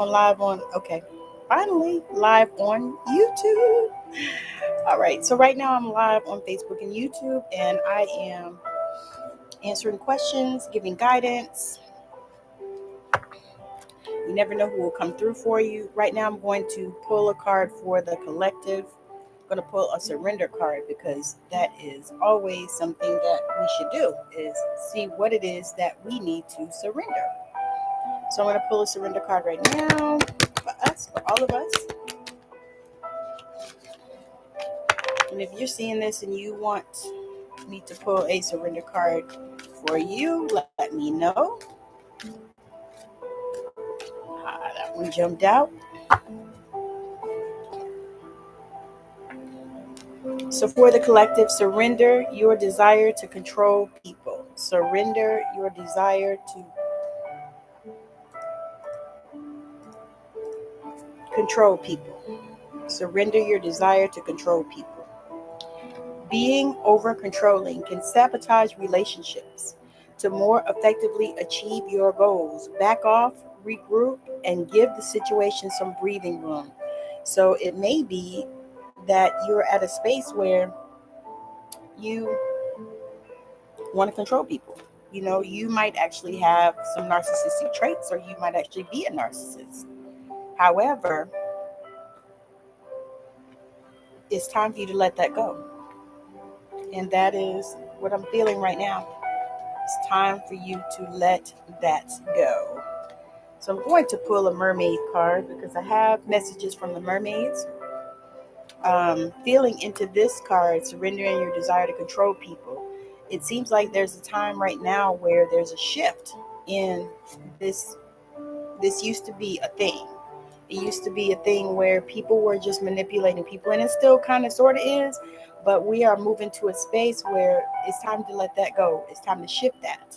live on, okay, finally live on YouTube. All right, so right now I'm live on Facebook and YouTube, and I am answering questions, giving guidance. You never know who will come through for you. Right now I'm going to pull a card for the collective. I'm going to pull a surrender card because that is always something that we should do, is see what it is that we need to surrender. So I'm going to pull a surrender card right now for us, for all of us. And if you're seeing this and you want me to pull a surrender card for you, let me know. That one jumped out. So for the collective, surrender your desire to control people. Surrender your desire to control people. Surrender your desire to control people. Being over controlling can sabotage relationships. To more effectively achieve your goals, back off, regroup, and give the situation some breathing room. So it may be that you're at a space where you want to control people. You know, you might actually have some narcissistic traits, or you might actually be a narcissist. However, it's time for you to let that go. And that is what I'm feeling right now. It's time for you to let that go. So I'm going to pull a mermaid card because I have messages from the mermaids. Feeling into this card, surrendering your desire to control people. It seems like there's a time right now where there's a shift in this. This used to be a thing. It used to be a thing where people were just manipulating people, and it still kind of sort of is, but we are moving to a space where it's time to let that go. It's time to shift that.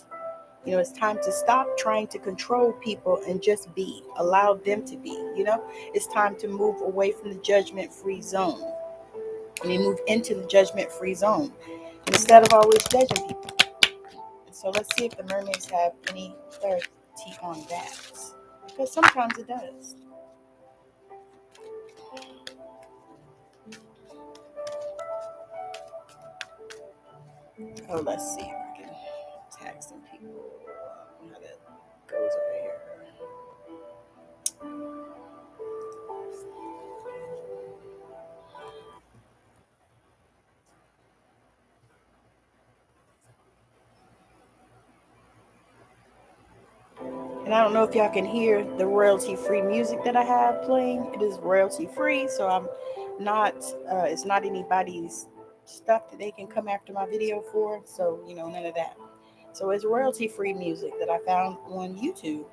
You know, it's time to stop trying to control people and just be. Allow them to be. You know, it's time to move away from the judgment-free zone. And we move into the judgment-free zone instead of always judging people. So let's see if the mermaids have any clarity on that, because sometimes it does. Oh, let's see if I can tag some people. How that goes over here. And I don't know if y'all can hear the royalty-free music that I have playing. It is royalty-free, so I'm not. It's not anybody's stuff that they can come after my video for. So none of that. So it's royalty-free music that I found on YouTube.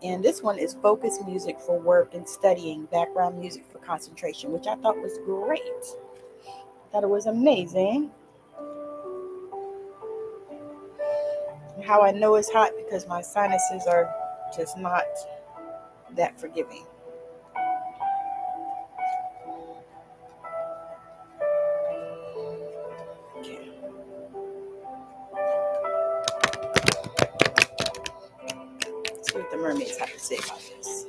And this one is focus music for work and studying, background music for concentration, which I thought was great. I thought it was amazing. And how I know it's hot because my sinuses are just not that forgiving. Okay. Let's see what the mermaids have to say about this.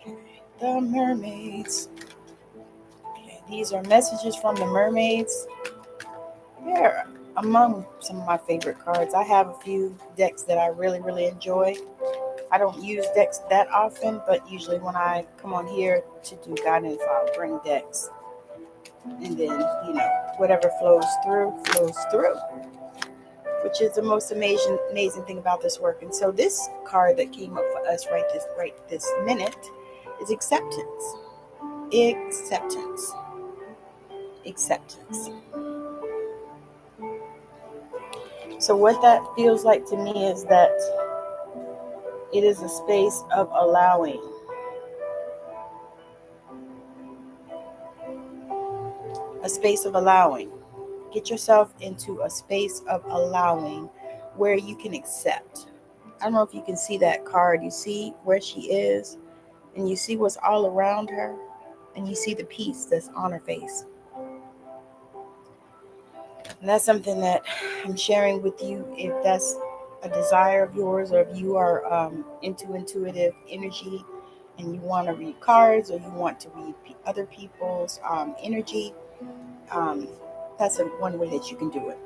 Okay. The mermaids. Okay, these are messages from the mermaids. They're among some of my favorite cards. I have a few decks that I really, really enjoy. I don't use decks that often, but usually when I come on here to do guidance, I'll bring decks. And then, whatever flows through, which is the most amazing thing about this work. And so this card that came up for us right this minute is acceptance. Acceptance. So what that feels like to me is that it is a space of allowing. A space of allowing. Get yourself into a space of allowing where you can accept. I don't know if you can see that card. You see where she is, and you see what's all around her, and you see the peace that's on her face. And that's something that I'm sharing with you. If that's a desire of yours, or if you are into intuitive energy and you want to read cards, or you want to read other people's energy, um, that's one way that you can do it.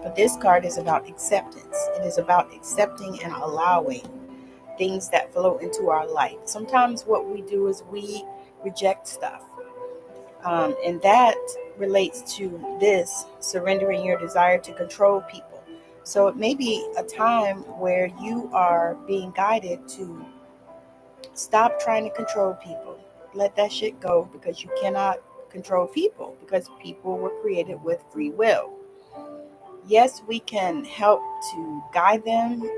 But this card is about acceptance. It is about accepting and allowing things that flow into our life. Sometimes what we do is we reject stuff. And that relates to this surrendering your desire to control people. So it may be a time where you are being guided to stop trying to control people. Let that shit go, because you cannot control people, because people were created with free will. Yes, we can help to guide them,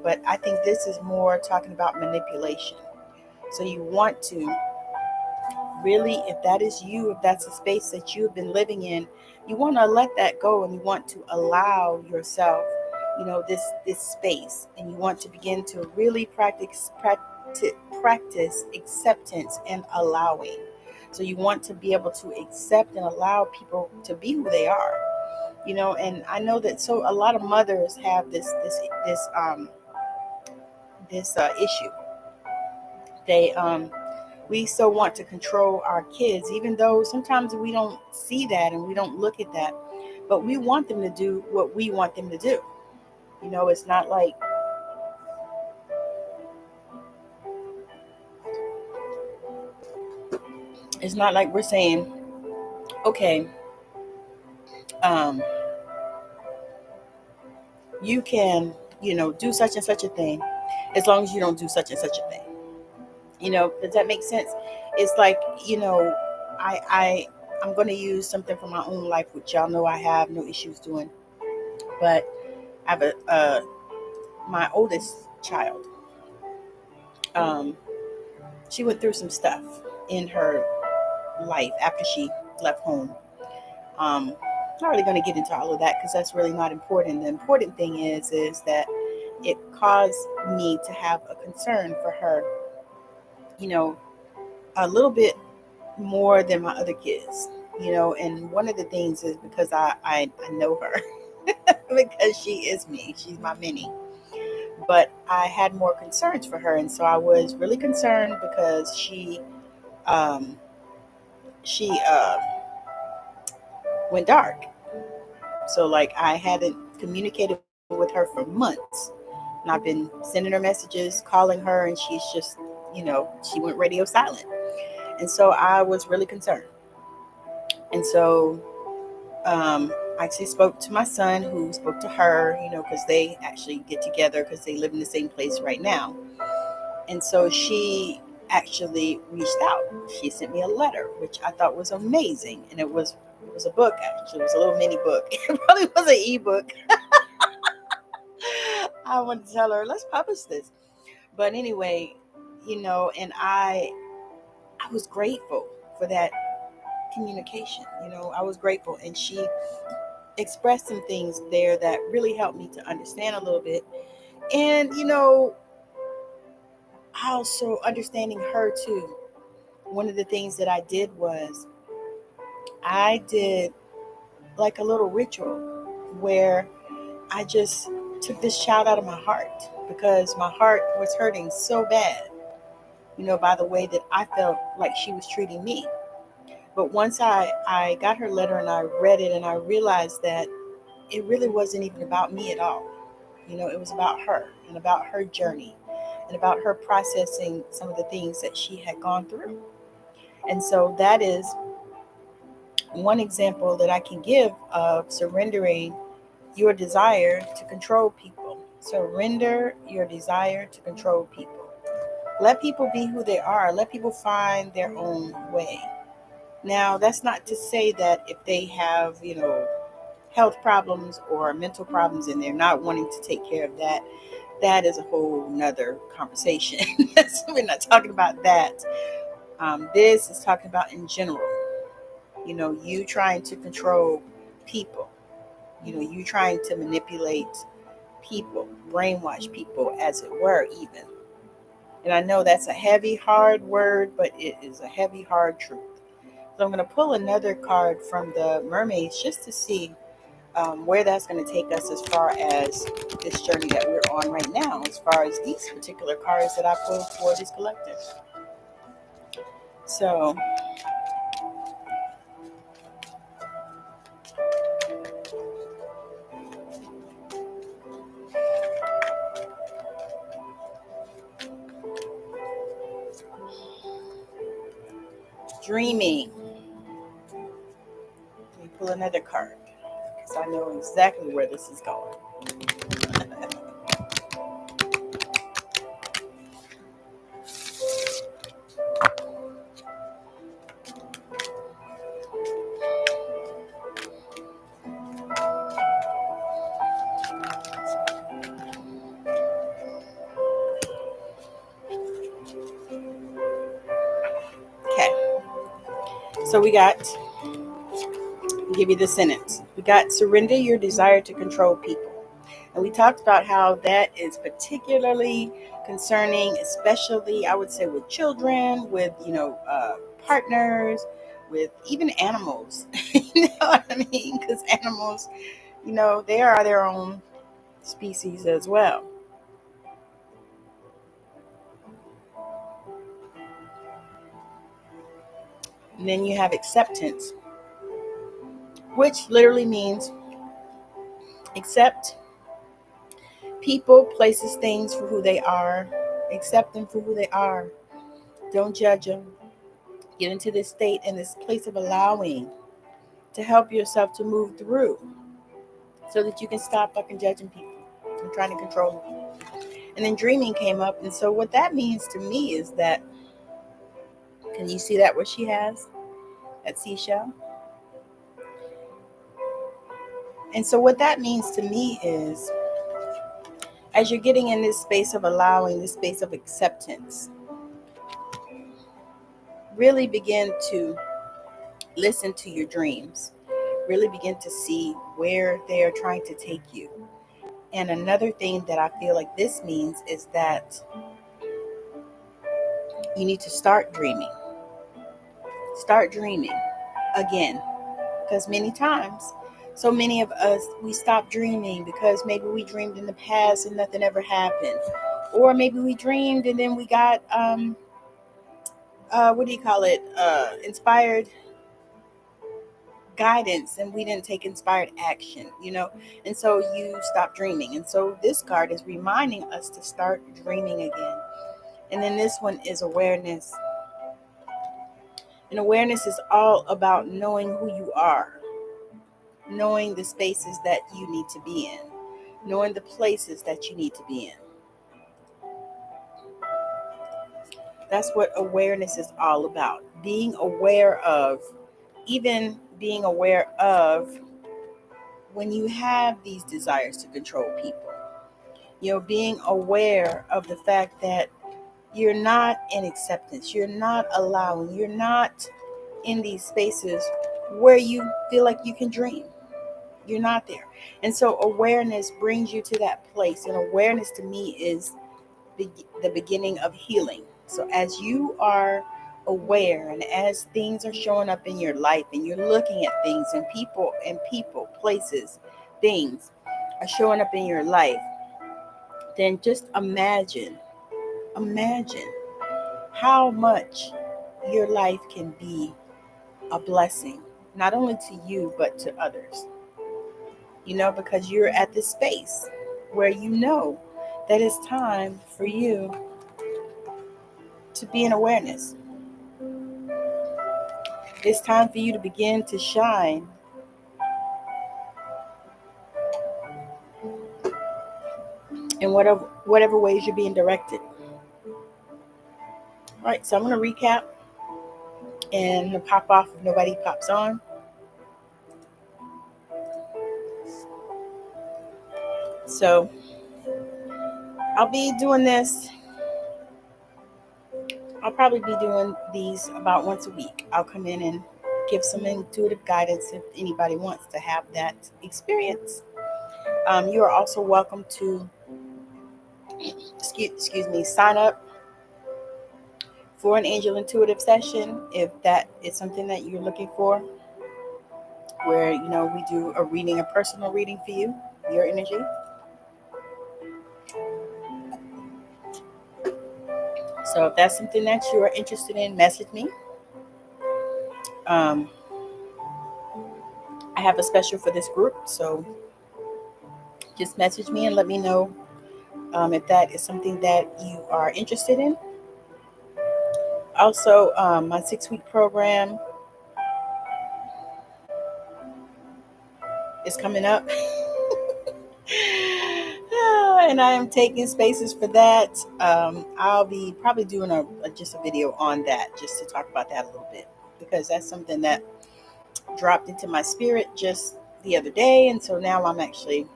but I think this is more talking about manipulation. So you want to really, if that is you, if that's a space that you've been living in, you want to let that go, and you want to allow yourself, this space, and you want to begin to really practice acceptance and allowing. So you want to be able to accept and allow people to be who they are. And I know that, so a lot of mothers have this issue. We so want to control our kids, even though sometimes we don't see that and we don't look at that, but we want them to do what we want them to do. It's not like we're saying, okay, you can, do such and such a thing, as long as you don't do such and such a thing. Does that make sense? It's like, I'm going to use something from my own life, which y'all know I have no issues doing. But I have my oldest child. She went through some stuff in her life after she left home. Not really going to get into all of that, because that's really not important. The important thing is that it caused me to have a concern for her, a little bit more than my other kids, and one of the things is because I know her because she is me. She's my mini. But I had more concerns for her, and so I was really concerned because um, she went dark. So like I hadn't communicated with her for months, and I've been sending her messages, calling her, and she's just, she went radio silent. And so I was really concerned. And so I actually spoke to my son, who spoke to her, because they actually get together because they live in the same place right now. And so she actually reached out. She sent me a letter, which I thought was amazing. And it was a book, actually. It was a little mini book. It probably was an ebook. I wanted to tell her, let's publish this. But anyway, and I was grateful for that communication. I was grateful. And she expressed some things there that really helped me to understand a little bit. And, also understanding her too. One of the things that I did was I did like a little ritual where I just took this child out of my heart, because my heart was hurting so bad, by the way that I felt like she was treating me. But once I got her letter and I read it, and I realized that it really wasn't even about me at all. It was about her and about her journey and about her processing some of the things that she had gone through. And so that is one example that I can give of surrendering your desire to control people. Surrender your desire to control people. Let people be who they are. Let people find their own way. Now, that's not to say that if they have, health problems or mental problems and they're not wanting to take care of that, that is a whole nother conversation. We're not talking about that. This is talking about in general, you trying to control people, you trying to manipulate people, brainwash people, as it were, even. And I know that's a heavy, hard word, but it is a heavy, hard truth. So I'm going to pull another card from the mermaids just to see where that's going to take us as far as this journey that we're on right now, as far as these particular cards that I pulled for this collective. So, dreaming. Let me pull another card because I know exactly where this is going. Okay, so we got, I'll give you the sentence. We got surrender your desire to control people. And we talked about how that is particularly concerning, especially, I would say, with children, with, partners, with even animals. You know what I mean? Because animals, they are their own species as well. And then you have acceptance, which literally means accept people, places, things for who they are. Accept them for who they are. Don't judge them. Get into this state and this place of allowing to help yourself to move through so that you can stop fucking judging people and trying to control them. And then dreaming came up. And so what that means to me is that, can you see that what she has? That seashell? And so what that means to me is, as you're getting in this space of allowing, this space of acceptance, really begin to listen to your dreams. Really begin to see where they are trying to take you. And another thing that I feel like this means is that you need to start dreaming. Start dreaming again. Because so many of us, we stop dreaming because maybe we dreamed in the past and nothing ever happened. Or maybe we dreamed and then we got, inspired guidance and we didn't take inspired action, and so you stop dreaming. And so this card is reminding us to start dreaming again. And then this one is awareness. And awareness is all about knowing who you are, knowing the spaces that you need to be in, knowing the places that you need to be in. That's what awareness is all about. Being aware of, even being aware of when you have these desires to control people. Being aware of the fact that you're not in acceptance, you're not allowing, you're not in these spaces where you feel like you can dream. You're not there. And so awareness brings you to that place. And awareness to me is the beginning of healing. So as you are aware and as things are showing up in your life and you're looking at things and people, places, things are showing up in your life, then just imagine how much your life can be a blessing, not only to you, but to others. Because you're at this space where you know that it's time for you to be in awareness. It's time for you to begin to shine in whatever ways you're being directed. All right, so I'm going to recap and pop off if nobody pops on. So I'll be doing this. I'll probably be doing these about once a week. I'll come in and give some intuitive guidance if anybody wants to have that experience. You are also welcome to, sign up for an angel intuitive session if that is something that you're looking for. where, we do a reading, a personal reading for you, your energy. So if that's something that you are interested in, message me. I have a special for this group, so just message me and let me know if that is something that you are interested in. Also, my 6-week program is coming up. And I am taking spaces for that. I'll be probably doing just a video on that, just to talk about that a little bit, because that's something that dropped into my spirit just the other day. And so now I'm actually,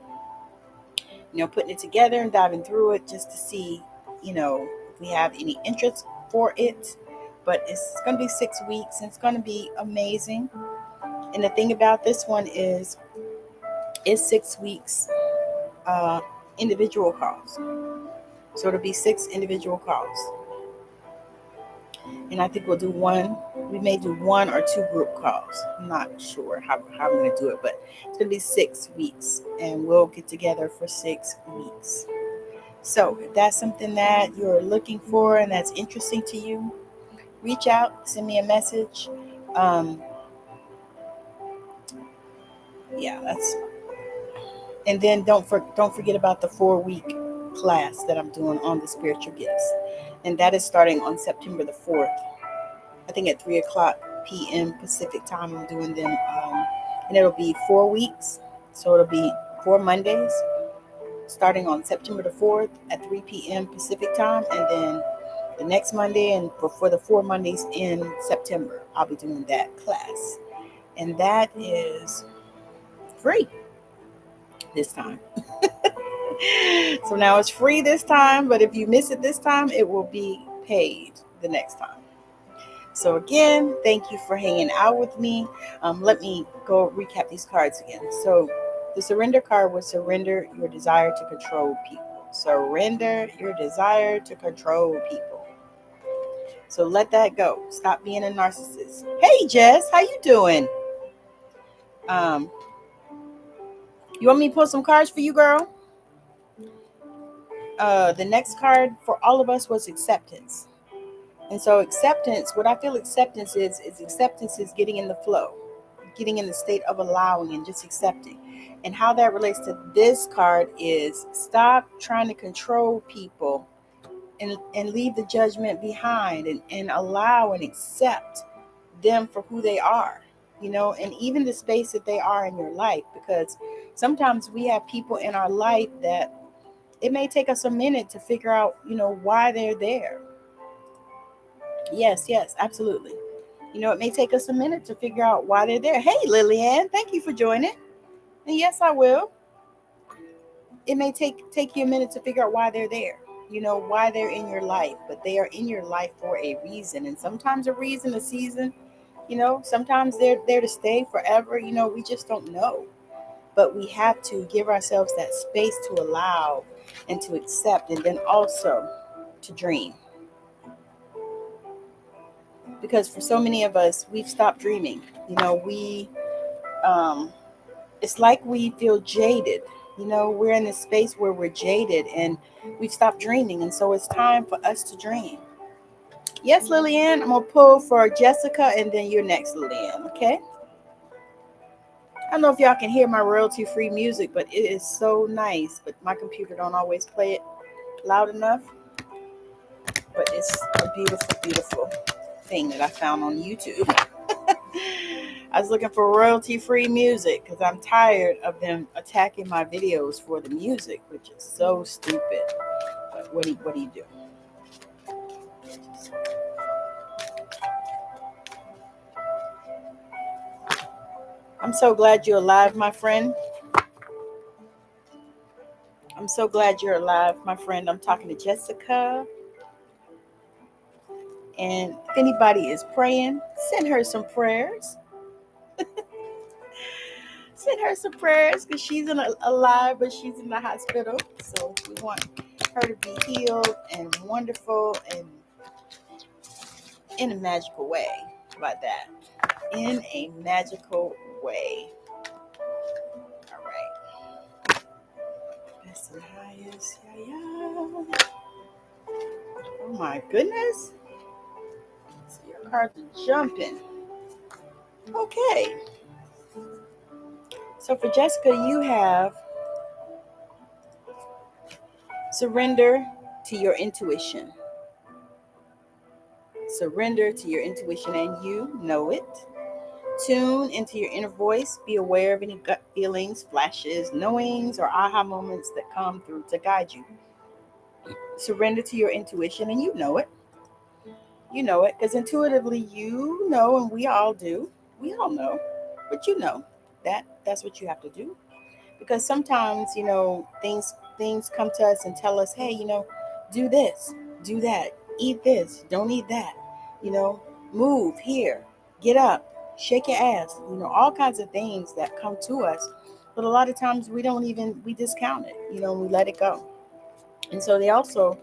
putting it together and diving through it just to see, if we have any interest for it. But it's going to be 6 weeks and it's going to be amazing. And the thing about this one is it's 6 weeks individual calls. So it'll be 6 individual calls. And I think we may do 1 or 2 group calls. I'm not sure how I'm going to do it, but it's going to be 6 weeks and we'll get together for 6 weeks. So if that's something that you're looking for and that's interesting to you, reach out, send me a message. And then don't forget about the 4-week class that I'm doing on the spiritual gifts. And that is starting on September the 4th. I think at 3:00 p.m. Pacific time, I'm doing them. And it'll be 4 weeks. So it'll be 4 Mondays starting on September the 4th at 3 p.m. Pacific time. And then the next Monday, and for the 4 Mondays in September, I'll be doing that class. And that is free this time. So now it's free this time, but if you miss it this time, it will be paid the next time. So again, thank you for hanging out with me. Let me go recap these cards again. So the surrender card was surrender your desire to control people. Surrender your desire to control people. So let that go. Stop being a narcissist. Hey, Jess, how you doing? You want me to pull some cards for you, girl? The next card for all of us was acceptance. And so acceptance, what I feel acceptance is acceptance is getting in the flow, getting in the state of allowing and just accepting. And how that relates to this card is stop trying to control people and leave the judgment behind and allow and accept them for who they are, and even the space that they are in your life, because sometimes we have people in our life that it may take us a minute to figure out, why they're there. Yes, absolutely. It may take us a minute to figure out why they're there. Hey, Lillian, thank you for joining. And yes, I will. It may take you a minute to figure out why they're there, why they're in your life, but they are in your life for a reason. And sometimes a reason, a season, sometimes they're there to stay forever. We just don't know. But we have to give ourselves that space to allow and to accept, and then also to dream. Because for so many of us, we've stopped dreaming. It's like we feel jaded. We're in this space where we're jaded and we've stopped dreaming. And so it's time for us to dream. Yes, Lillian, I'm going to pull for Jessica and then you're next, Lillian. Okay. I don't know if y'all can hear my royalty-free music, but it is so nice. But my computer don't always play it loud enough. But it's a beautiful, beautiful thing that I found on YouTube. I was looking for royalty-free music because I'm tired of them attacking my videos for the music, which is so stupid. But what do you do? I'm so glad you're alive, my friend. I'm so glad you're alive, my friend. I'm talking to Jessica. And if anybody is praying, send her some prayers. Send her some prayers because she's alive, but she's in the hospital. So we want her to be healed and wonderful and in a magical way. How about that? In a magical way. Yes, yeah. Oh my goodness. So your cards are jumping. Okay. So for Jessica, you have surrender to your intuition. Surrender to your intuition, and you know it. Tune into your inner voice. Be aware of any gut feelings, flashes, knowings, or aha moments that come through to guide you. Surrender to your intuition, and you know it. You know it because intuitively you know, and we all do. We all know, but you know that's what you have to do. Because sometimes things come to us and tell us, hey, do this, do that, eat this, don't eat that, you know move here, get up, shake your ass, all kinds of things that come to us. But a lot of times we discount it, we let it go. And so they also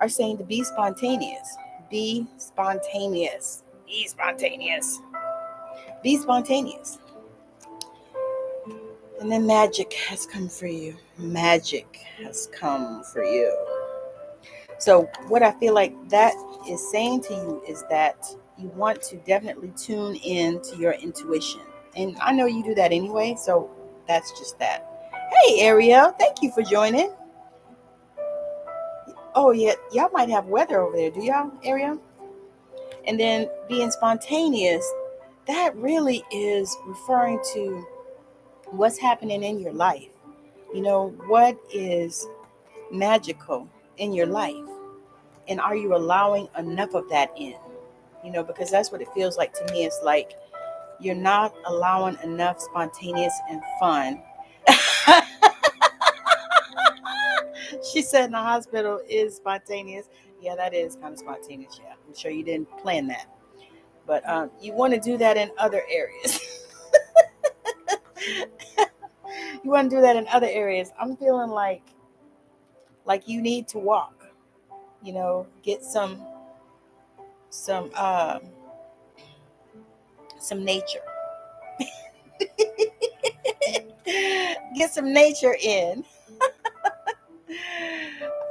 are saying to be spontaneous. Be spontaneous. Be spontaneous. Be spontaneous. And then magic has come for you. Magic has come for you. So what I feel like that is saying to you is that you want to definitely tune in to your intuition. And I know you do that anyway, so that's just that. Hey, Ariel, thank you for joining. Oh, yeah, y'all might have weather over there. Do y'all, Ariel? And then being spontaneous, that really is referring to what's happening in your life. What is magical in your life? And are you allowing enough of that in? Because that's what it feels like to me. It's like you're not allowing enough spontaneous and fun. She said in the hospital is spontaneous. Yeah, that is kind of spontaneous. Yeah, I'm sure you didn't plan that. But you want to do that in other areas. You want to do that in other areas. I'm feeling like you need to walk. Get some nature. Get some nature in.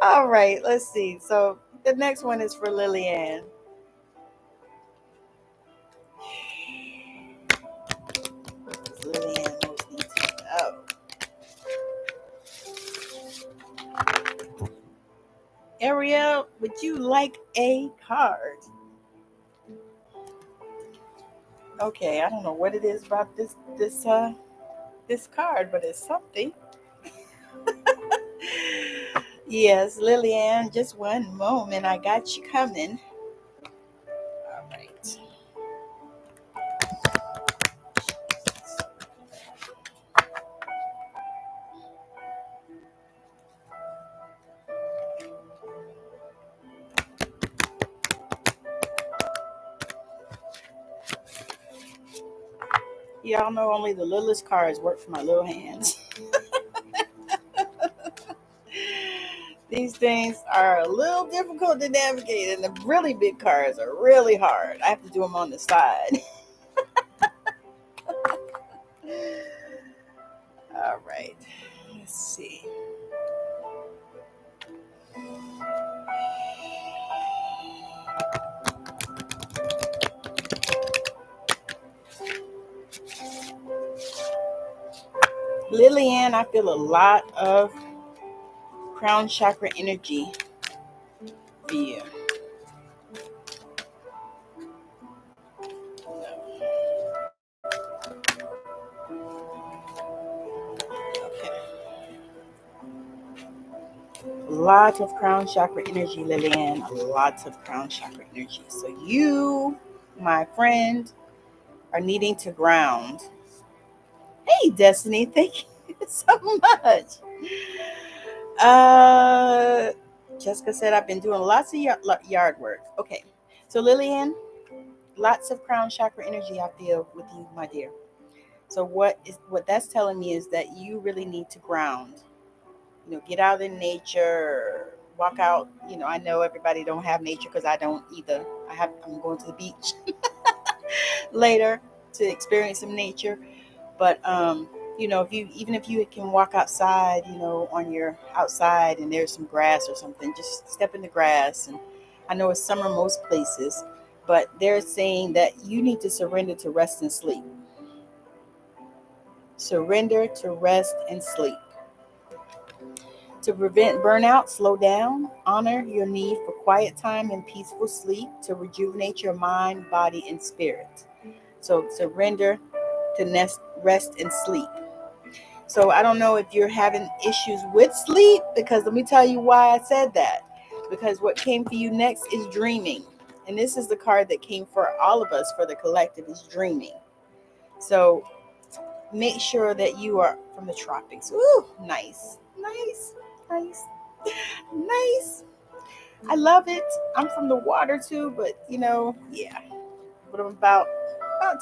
All right, let's see. So the next one is for Lillian. Lillian most needs to know. Ariel, would you like a card? Okay, I don't know what it is about this card, but it's something. Yes, Lillian, just one moment. I got you coming. All right. Y'all know only the littlest cards work for my little hands. These things are a little difficult to navigate, and the really big cards are really hard. I have to do them on the side. All right. Let's see. Lillian, I feel a lot of crown chakra energy for you. Okay. Lots of crown chakra energy, Lillian. Lots of crown chakra energy. So you, my friend, are needing to ground. Hey, Destiny, thank you so much. Jessica said, I've been doing lots of yard work. Okay. So Lillian, lots of crown chakra energy I feel with you, my dear. So what that's telling me is that you really need to ground. Get out in nature, walk out. I know everybody don't have nature because I don't either. I'm going to the beach later to experience some nature. But if you can walk outside, on your outside and there's some grass or something, just step in the grass. And I know it's summer most places, but they're saying that you need to surrender to rest and sleep. Surrender to rest and sleep. To prevent burnout, slow down. Honor your need for quiet time and peaceful sleep to rejuvenate your mind, body, and spirit. So surrender to rest and sleep. So I don't know if you're having issues with sleep, because let me tell you why I said that. Because what came for you next is dreaming. And this is the card that came for all of us, for the collective, is dreaming. So make sure that you are from the tropics. Ooh, nice. I love it. I'm from the water too, but yeah. But I'm about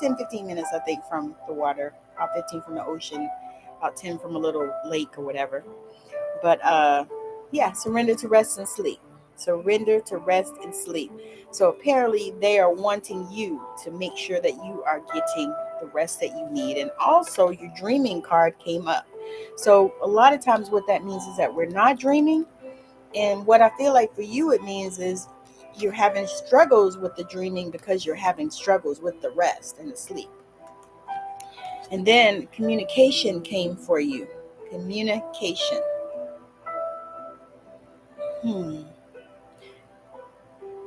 10, 15 minutes, I think, from the water. About 15 from the ocean, about 10 from a little lake or whatever. But yeah, surrender to rest and sleep. Surrender to rest and sleep. So apparently they are wanting you to make sure that you are getting the rest that you need. And also your dreaming card came up. So a lot of times what that means is that we're not dreaming. And what I feel like for you it means is you're having struggles with the dreaming because you're having struggles with the rest and the sleep. And then communication came for you. Communication.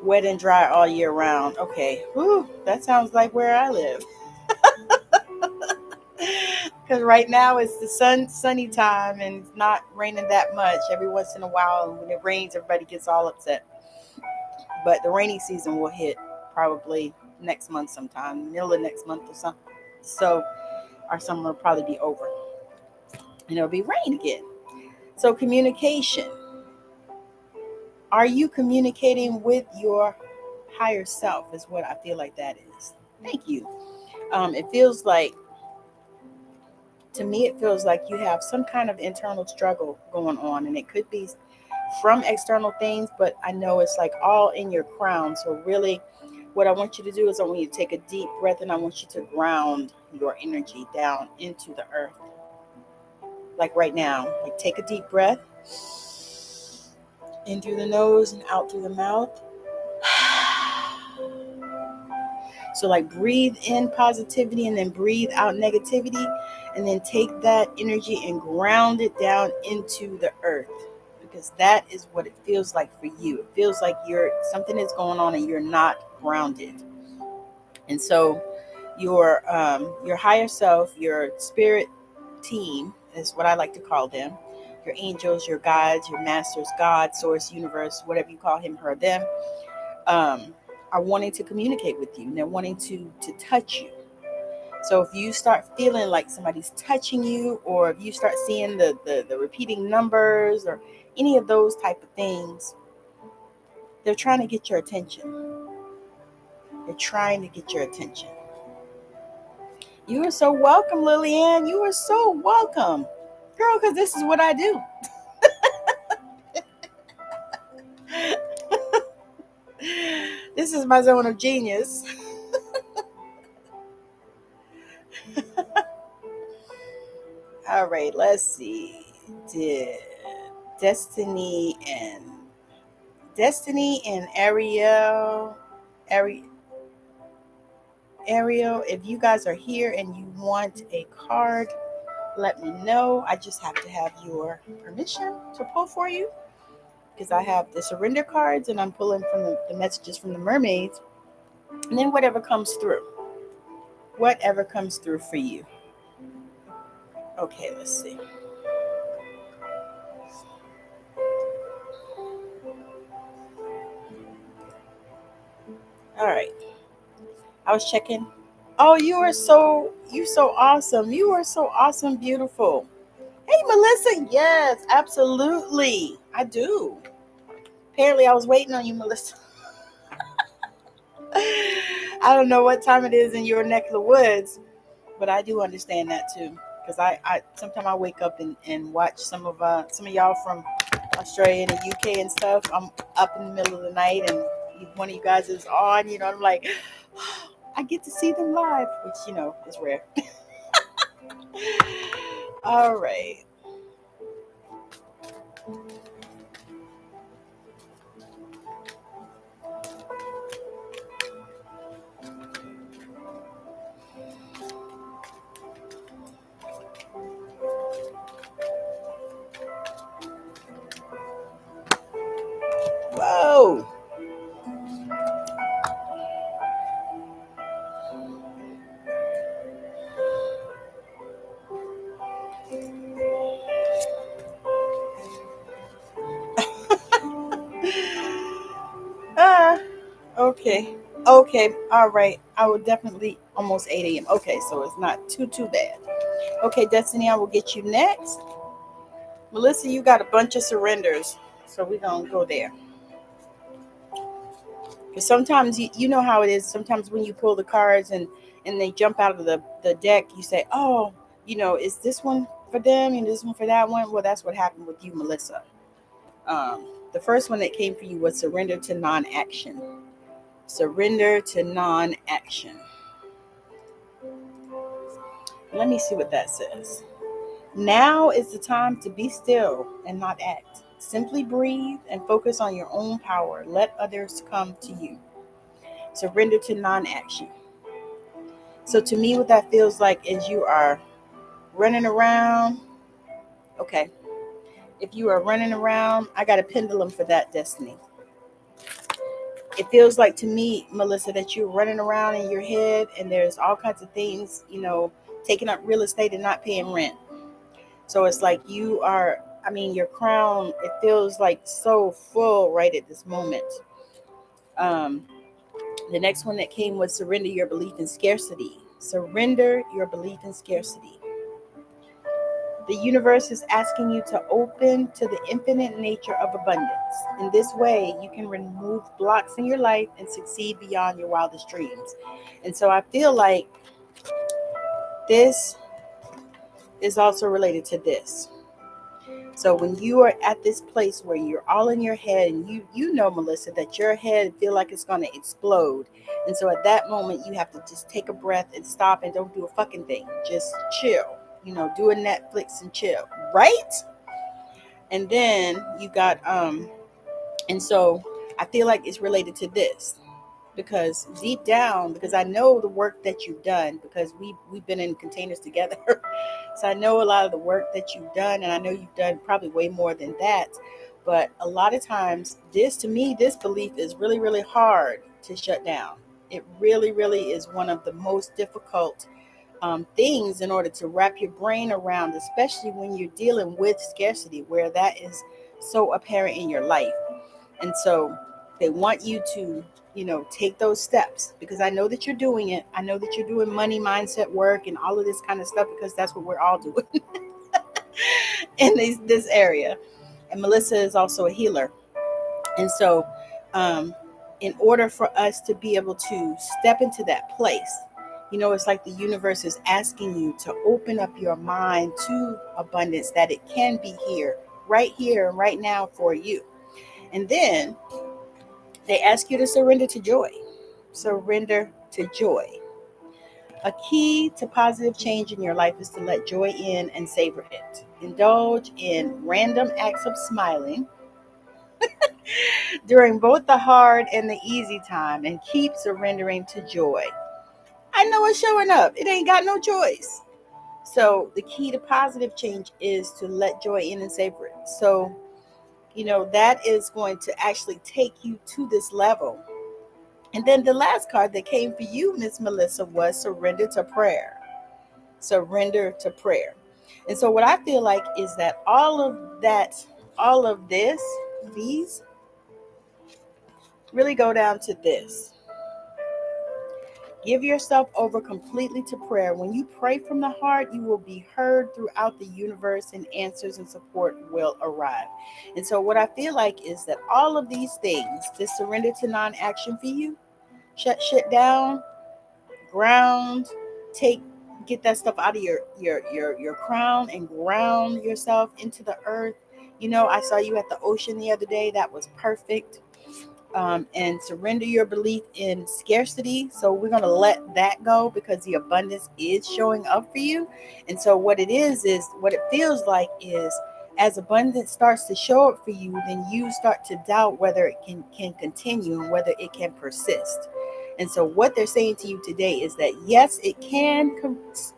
Wet and dry all year round. Okay. Whew, that sounds like where I live. Because right now it's the sunny time and it's not raining that much. Every once in a while, and when it rains, everybody gets all upset. But the rainy season will hit probably next month sometime, middle of next month or something. So our summer will probably be over. And it'll be rain again. So communication. Are you communicating with your higher self is what I feel like that is. Thank you. It feels like, to me, it feels like you have some kind of internal struggle going on, and it could be from external things, but I know it's like all in your crown. So really what I want you to do is I want you to take a deep breath, and I want you to ground your energy down into the earth. Like right now, like take a deep breath in through the nose and out through the mouth. So like breathe in positivity and then breathe out negativity, and then take that energy and ground it down into the earth, because that is what it feels like for you. It feels like something is going on and you're not grounded. And so your higher self, your spirit team is what I like to call them. Your angels, your guides, your masters, God, source, universe, whatever you call him, her, them, are wanting to communicate with you, and they're wanting to touch you. So if you start feeling like somebody's touching you, or if you start seeing the repeating numbers or any of those type of things, they're trying to get your attention. They're trying to get your attention. You are so welcome, Lillian. You are so welcome. Girl, because this is what I do. This is my zone of genius. All right, let's see. Did Destiny and Ariel, if you guys are here and you want a card, let me know. I just have to have your permission to pull for you, because I have the surrender cards and I'm pulling from the messages from the mermaids, and then whatever comes through for you. Okay, let's see. All right, I was checking. Oh, you so awesome. You are so awesome, beautiful. Hey, Melissa. Yes, absolutely. I do. Apparently, I was waiting on you, Melissa. I don't know what time it is in your neck of the woods, but I do understand that too. Because I sometimes I wake up and watch some of y'all from Australia and the UK and stuff. I'm up in the middle of the night and one of you guys is on. I'm like, I get to see them live, which is rare. All right. Whoa. Ah, okay. Okay. All right. I will definitely almost 8 a.m. Okay, so it's not too bad. Okay, Destiny, I will get you next. Melissa, you got a bunch of surrenders. So we're gonna go there. Because sometimes you know how it is. Sometimes when you pull the cards and they jump out of the deck, you say, oh, is this one for them and this one for that one? Well, that's what happened with you, Melissa. The first one that came for you was surrender to non-action. Surrender to non-action. Let me see what that says. Now is the time to be still and not act. Simply breathe and focus on your own power. Let others come to you. Surrender to non-action. So to me, what that feels like is you are running around. Okay. If you are running around, I got a pendulum for that, Destiny. It feels like to me, Melissa, that you're running around in your head and there's all kinds of things, taking up real estate and not paying rent. So it's like your crown, it feels like so full right at this moment. Um, the next one that came was surrender your belief in scarcity. Surrender your belief in scarcity. The universe is asking you to open to the infinite nature of abundance. In this way, you can remove blocks in your life and succeed beyond your wildest dreams. And so I feel like this is also related to this. So when you are at this place where you're all in your head and you know, Melissa, that your head feel like it's going to explode. And so at that moment, you have to just take a breath and stop and don't do a fucking thing. Just chill. Do a Netflix and chill, right? And then you got and so I feel like it's related to this because deep down, because I know the work that you've done, because we've been in containers together. So I know a lot of the work that you've done, and I know you've done probably way more than that. But a lot of times, to me, this belief is really, really hard to shut down. It really, really is one of the most difficult things in order to wrap your brain around, especially when you're dealing with scarcity, where that is so apparent in your life. And so they want you to, take those steps because I know that you're doing it. I know that you're doing money mindset work and all of this kind of stuff because that's what we're all doing in this area. And Melissa is also a healer. And so, in order for us to be able to step into that place, it's like the universe is asking you to open up your mind to abundance, that it can be here, right now for you. And then they ask you to surrender to joy. Surrender to joy. A key to positive change in your life is to let joy in and savor it. Indulge in random acts of smiling during both the hard and the easy time and keep surrendering to joy. I know it's showing up. It ain't got no choice. So the key to positive change is to let joy in and savor it. So, that is going to actually take you to this level. And then the last card that came for you, Miss Melissa, was surrender to prayer. Surrender to prayer. And so what I feel like is that all of these really go down to this. Give yourself over completely to prayer. When you pray from the heart, you will be heard throughout the universe and answers and support will arrive. And so what I feel like is that all of these things, this surrender to non-action for you, shut shit down, ground, get that stuff out of your crown and ground yourself into the earth. I saw you at the ocean the other day. That was perfect. and surrender your belief in scarcity. So we're going to let that go because the abundance is showing up for you. And so what it is what it feels like is, as abundance starts to show up for you, then you start to doubt whether it can continue and whether it can persist. And so what they're saying to you today is that yes, it can persist,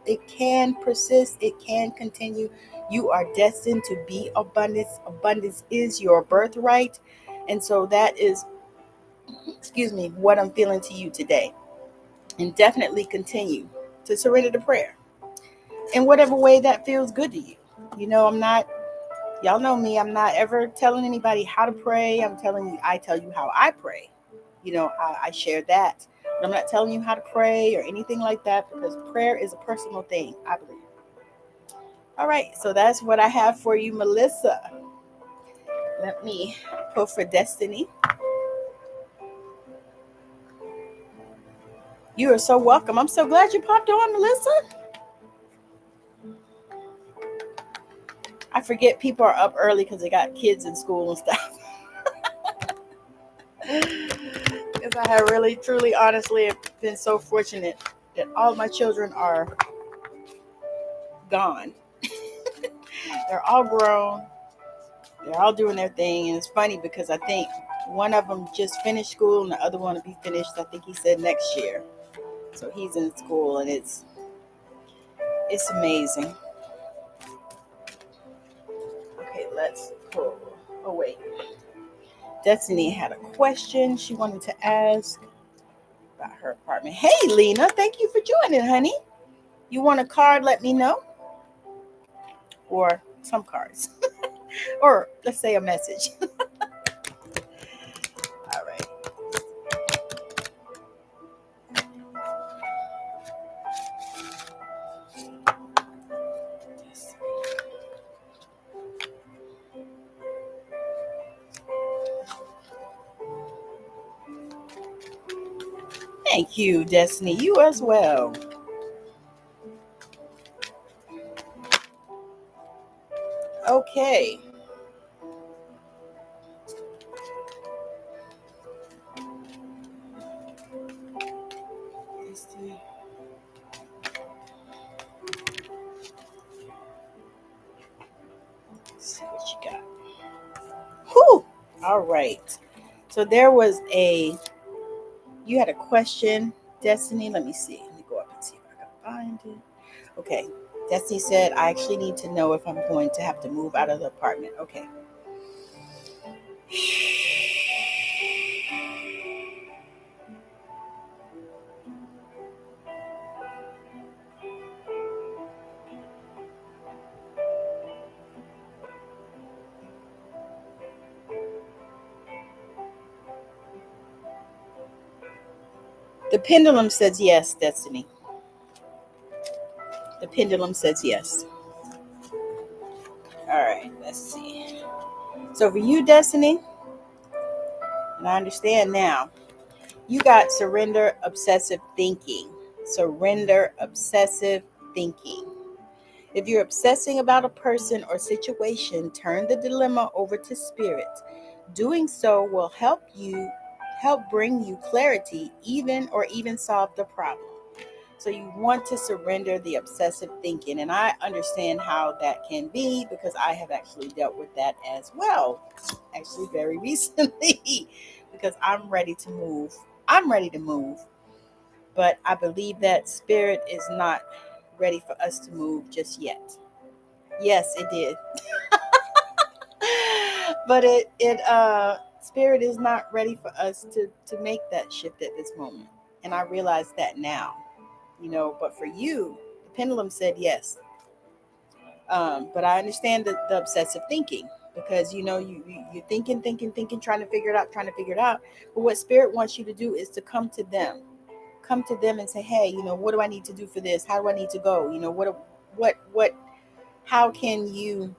it can continue. You are destined to be abundance. Abundance is your birthright. And so that is, what I'm feeling to you today. And definitely continue to surrender to prayer in whatever way that feels good to you. Y'all know me, I'm not ever telling anybody how to pray. I tell you how I pray. I share that. But I'm not telling you how to pray or anything like that, because prayer is a personal thing, I believe. All right, so that's what I have for you, Melissa. Let me pull for Destiny. You are so welcome. I'm so glad you popped on, Melissa. I forget people are up early because they got kids in school and stuff. Because I have really, truly, honestly been so fortunate that all my children are gone. They're all grown. They're all doing their thing. And it's funny because I think one of them just finished school and the other one will be finished, I think he said, next year. So he's in school, and it's amazing. Okay, let's pull. Oh, wait. Destiny had a question she wanted to ask about her apartment. Hey, Lena, thank you for joining, honey. You want a card? Let me know. Or some cards. Or let's say a message. All right. Thank you, Destiny. You as well. Okay. Let's see what you got. Whew. All right. So you had a question, Destiny. Let me see. Let me go up and see if I can find it. Okay. Destiny said, I actually need to know if I'm going to have to move out of the apartment. Okay. The pendulum says yes, Destiny. The pendulum says yes. All right, let's see. So for you, Destiny, and I understand now, you got surrender obsessive thinking. Surrender obsessive thinking. If you're obsessing about a person or situation, turn the dilemma over to spirit. Doing so will help bring you clarity, even solve the problem. So you want to surrender the obsessive thinking. And I understand how that can be because I have actually dealt with that as well. Actually, very recently, because I'm ready to move. But I believe that spirit is not ready for us to move just yet. Yes, it did. But spirit is not ready for us to make that shift at this moment. And I realize that now. But for you, the pendulum said yes. But I understand the obsessive thinking because, you're thinking, trying to figure it out. But what spirit wants you to do is to come to them and say, hey, what do I need to do for this? How do I need to go? How can you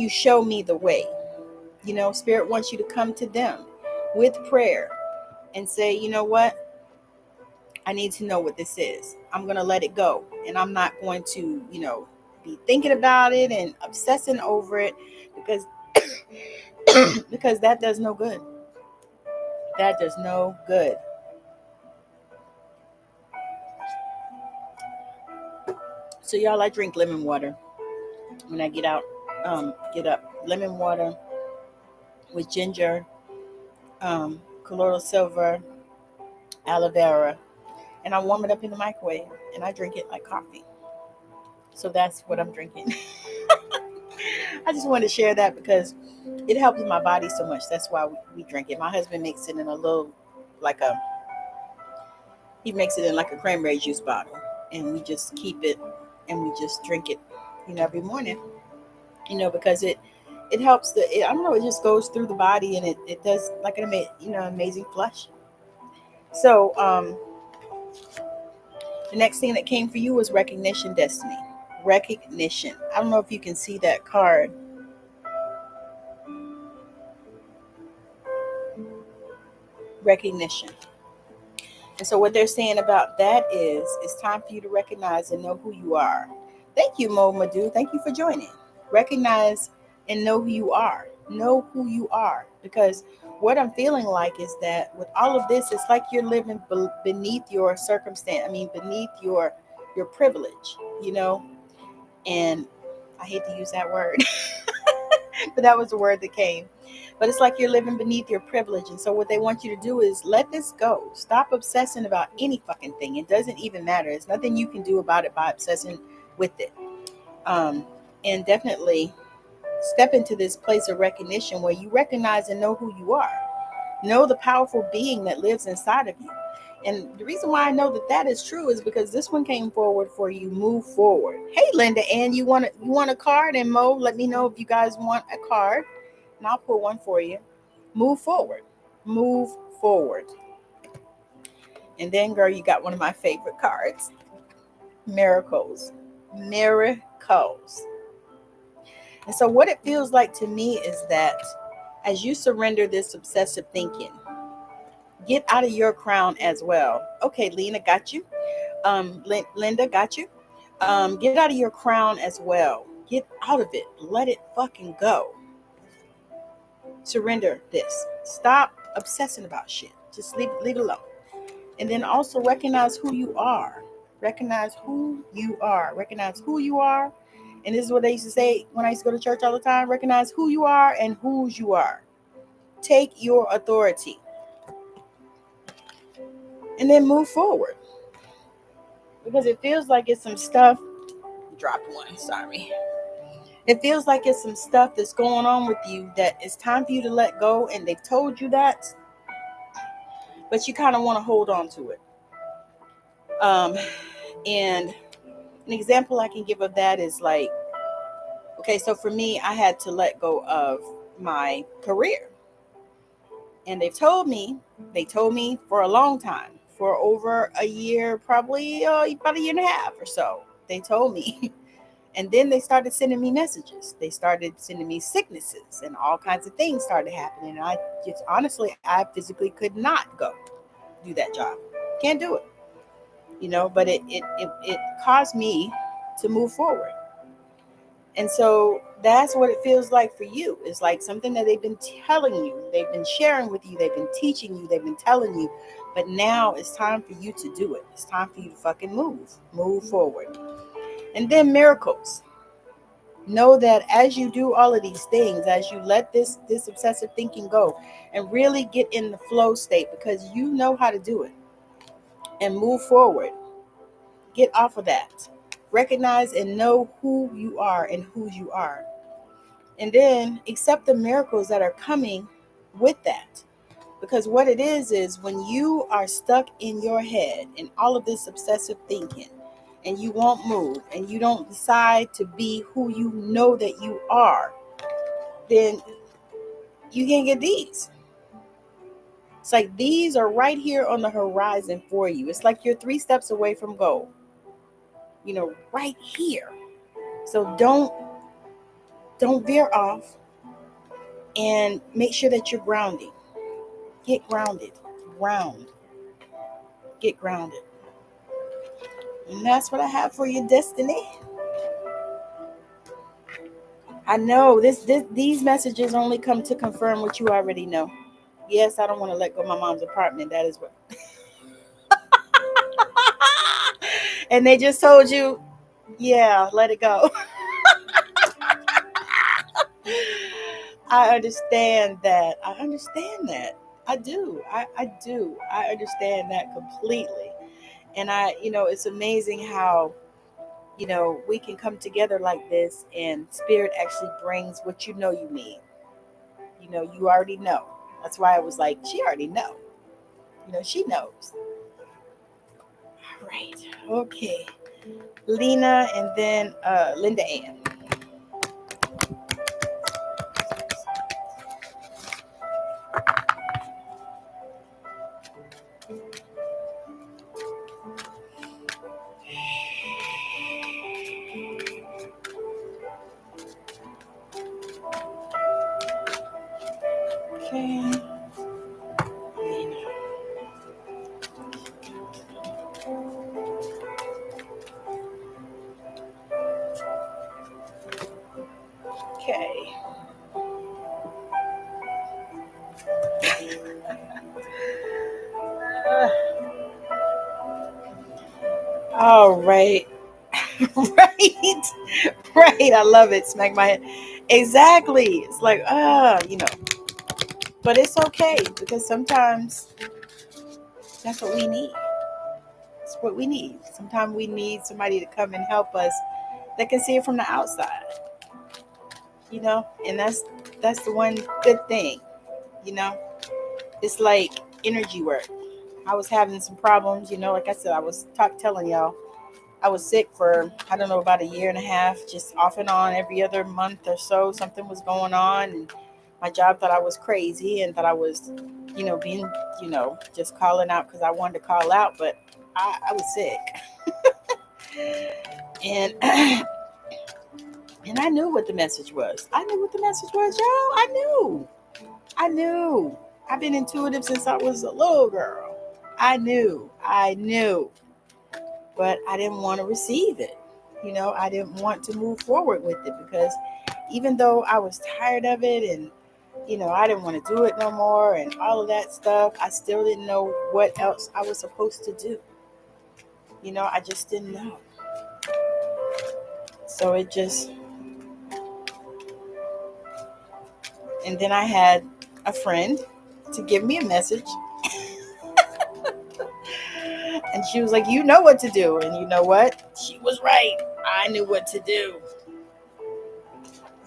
show me the way? Spirit wants you to come to them with prayer and say, you know what? I need to know what this is. I'm going to let it go. And I'm not going to, be thinking about it and obsessing over it because, because that does no good. That does no good. So y'all, I drink lemon water when I get up. Lemon water with ginger, colloidal silver, aloe vera, and I warm it up in the microwave and I drink it like coffee. So that's what I'm drinking. I just wanted to share that because it helps my body so much. That's why we drink it. My husband makes it in a little, he makes it in like a cranberry juice bottle, and we just keep it and we just drink it, every morning, because it helps I don't know, it just goes through the body and it does like an amazing flush. So, the next thing that came for you was recognition, destiny. Recognition. I don't know if you can see that card. Recognition. And so what they're saying about that is it's time for you to recognize and know who you are. Thank you, Mo Madhu. Thank you for joining. Recognize and know who you are. Know who you are. Because what I'm feeling like is that with all of this, it's like you're living beneath your circumstance. Beneath your privilege, And I hate to use that word, but that was the word that came. But it's like you're living beneath your privilege. And so what they want you to do is let this go. Stop obsessing about any fucking thing. It doesn't even matter. There's nothing you can do about it by obsessing with it. And definitely step into this place of recognition where you recognize and know who you are. Know the powerful being that lives inside of you. And the reason why I know that is true is because this one came forward for you. Move forward. Hey, Linda, and you want a card? And Mo, let me know if you guys want a card, and I'll pull one for you. Move forward. Move forward. And then, girl, you got one of my favorite cards. Miracles. Miracles. And so what it feels like to me is that as you surrender this obsessive thinking, get out of your crown as well. Okay, Lena, got you. Linda, got you. Get out of your crown as well. Get out of it. Let it fucking go. Surrender this. Stop obsessing about shit. Just leave it alone. And then also recognize who you are. Recognize who you are. Recognize who you are. And this is what they used to say when I used to go to church all the time. Recognize who you are and whose you are. Take your authority. And then move forward. Because it feels like it's some stuff. Dropped one, sorry. It feels like it's some stuff that's going on with you that it's time for you to let go. And they've told you that. But you kind of want to hold on to it. And an example I can give of that is like, okay, so for me, I had to let go of my career. And they told me for a long time, for over a year, probably about a year and a half or so, they told me. And then they started sending me messages. They started sending me sicknesses and all kinds of things started happening. And I physically could not go do that job. Can't do it. But it caused me to move forward. And so that's what it feels like for you. It's like something that they've been telling you, they've been sharing with you, they've been teaching you, they've been telling you, but now it's time for you to do it. It's time for you to fucking move forward. And then miracles. Know that as you do all of these things, as you let this obsessive thinking go and really get in the flow state, because you know how to do it, and move forward, get off of that. Recognize and know who you are and whose you are. And then accept the miracles that are coming with that. Because what it is when you are stuck in your head and all of this obsessive thinking, and you won't move, and you don't decide to be who you know that you are, then you can't get these. It's like these are right here on the horizon for you. It's like you're 3 steps away from goal. Right here. So don't veer off, and make sure that you're grounding. Get grounded. Get grounded. And that's what I have for you, Destiny. I know these messages only come to confirm what you already know. Yes, I don't want to let go of my mom's apartment. That is what. And they just told you, yeah, let it go. I understand that. I understand that. I do. I do. I understand that completely. And it's amazing how, we can come together like this and spirit actually brings what you need. You already know. That's why I was like, she already know. She knows. All right. Okay. Lena and then Linda Ann. Okay. Okay. Uh, all right. Right. Right. I love it. Smack my head. Exactly. It's like, but it's okay because sometimes that's what we need. It's what we need. Sometimes we need somebody to come and help us that can see it from the outside, and that's the one good thing, you know. It's like energy work. I was having some problems, like I said, I was telling y'all, I was sick for, I don't know, about a year and a half, just off and on every other month or so. Something was going on, and my job thought I was crazy and thought I was, being, just calling out because I wanted to call out, but I was sick. And and I knew what the message was. I knew what the message was, y'all. I knew. I've been intuitive since I was a little girl. I knew. But I didn't want to receive it. I didn't want to move forward with it because even though I was tired of it and, I didn't want to do it no more and all of that stuff, I still didn't know what else I was supposed to do. I just didn't know. So it just, and then I had a friend to give me a message. And she was like, you know what to do. And you know what? She was right. I knew what to do.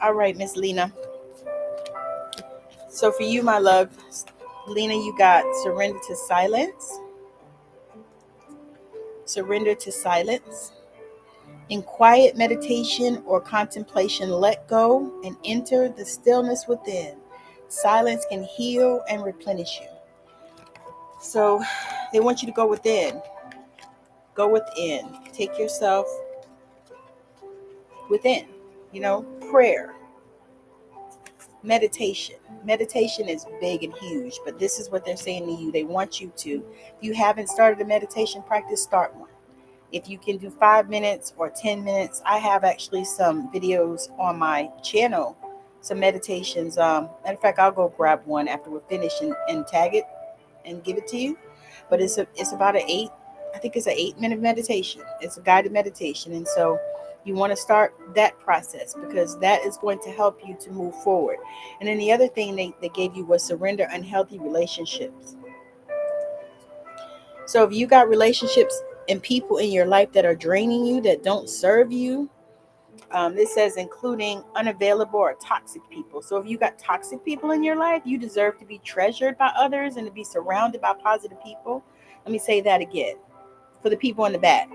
All right, Miss Lena. So for you, my love, Lena, you got surrender to silence. Surrender to silence. In quiet meditation or contemplation, let go and enter the stillness within. Silence can heal and replenish you. So they want you to go within. Go within. Take yourself within. Prayer. Meditation. Meditation is big and huge, but this is what they're saying to you. They want you to. If you haven't started a meditation practice, start one. If you can do 5 minutes or 10 minutes, I have actually some videos on my channel, some meditations. Matter of fact, I'll go grab one after we're finished and tag it and give it to you. But it's about I think it's an 8-minute meditation. It's a guided meditation. And so you want to start that process because that is going to help you to move forward. And then the other thing they gave you was surrender unhealthy relationships. So if you got relationships and people in your life that are draining you, that don't serve you, this says including unavailable or toxic people. So if you got toxic people in your life, you deserve to be treasured by others and to be surrounded by positive people. Let me say that again for the people in the back.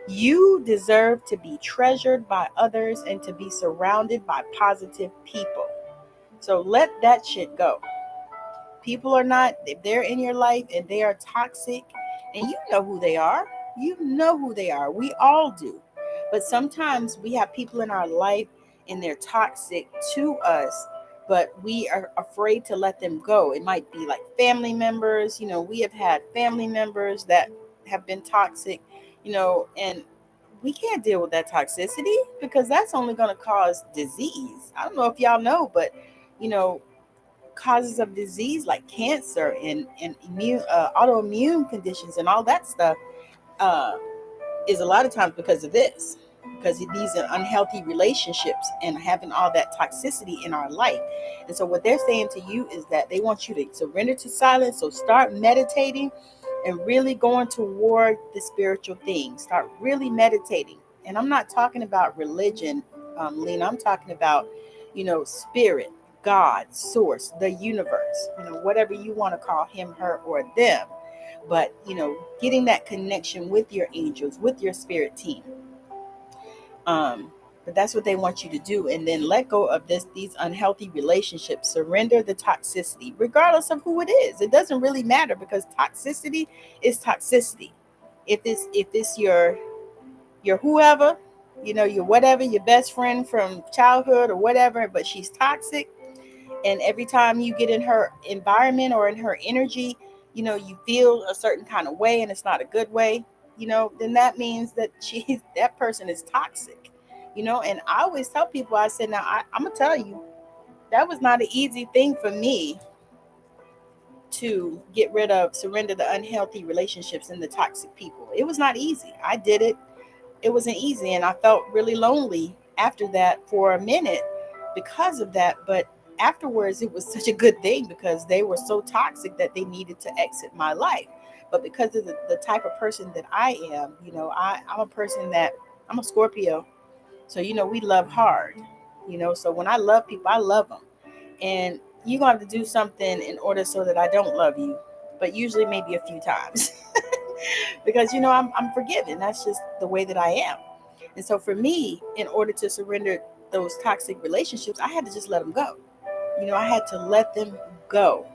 You deserve to be treasured by others and to be surrounded by positive people. So let that shit go. People are not, if they're in your life and they are toxic, and you know who they are. You know who they are. We all do. But sometimes we have people in our life and they're toxic to us, but we are afraid to let them go. It might be like family members. We have had family members that have been toxic, and we can't deal with that toxicity because that's only going to cause disease. I don't know if y'all know, but, causes of disease like cancer and autoimmune conditions and all that stuff is a lot of times because of this, because these are unhealthy relationships and having all that toxicity in our life. And so what they're saying to you is that they want you to surrender to silence. So start meditating and really going toward the spiritual things. Start really meditating. And I'm not talking about religion, Lena. I'm talking about, spirit, God, source, the universe, whatever you want to call him, her, or them. But, getting that connection with your angels, with your spirit team. But that's what they want you to do. And then let go of these unhealthy relationships. Surrender the toxicity, regardless of who it is. It doesn't really matter, because toxicity is toxicity. If it's your whoever, your whatever, your best friend from childhood or whatever, but she's toxic, and every time you get in her environment or in her energy, you feel a certain kind of way, and it's not a good way, then that means that that person is toxic, and I always tell people, I said, now I'm gonna tell you, that was not an easy thing for me to surrender the unhealthy relationships and the toxic people. It was not easy. I did it. It wasn't easy, and I felt really lonely after that for a minute because of that. But afterwards, it was such a good thing, because they were so toxic that they needed to exit my life. But because of the type of person that I am, I'm a person that I'm a Scorpio. So, we love hard, so when I love people, I love them. And you're going to have to do something in order so that I don't love you, but usually maybe a few times. Because, I'm forgiven. That's just the way that I am. And so for me, in order to surrender those toxic relationships, I had to just let them go. I had to let them go.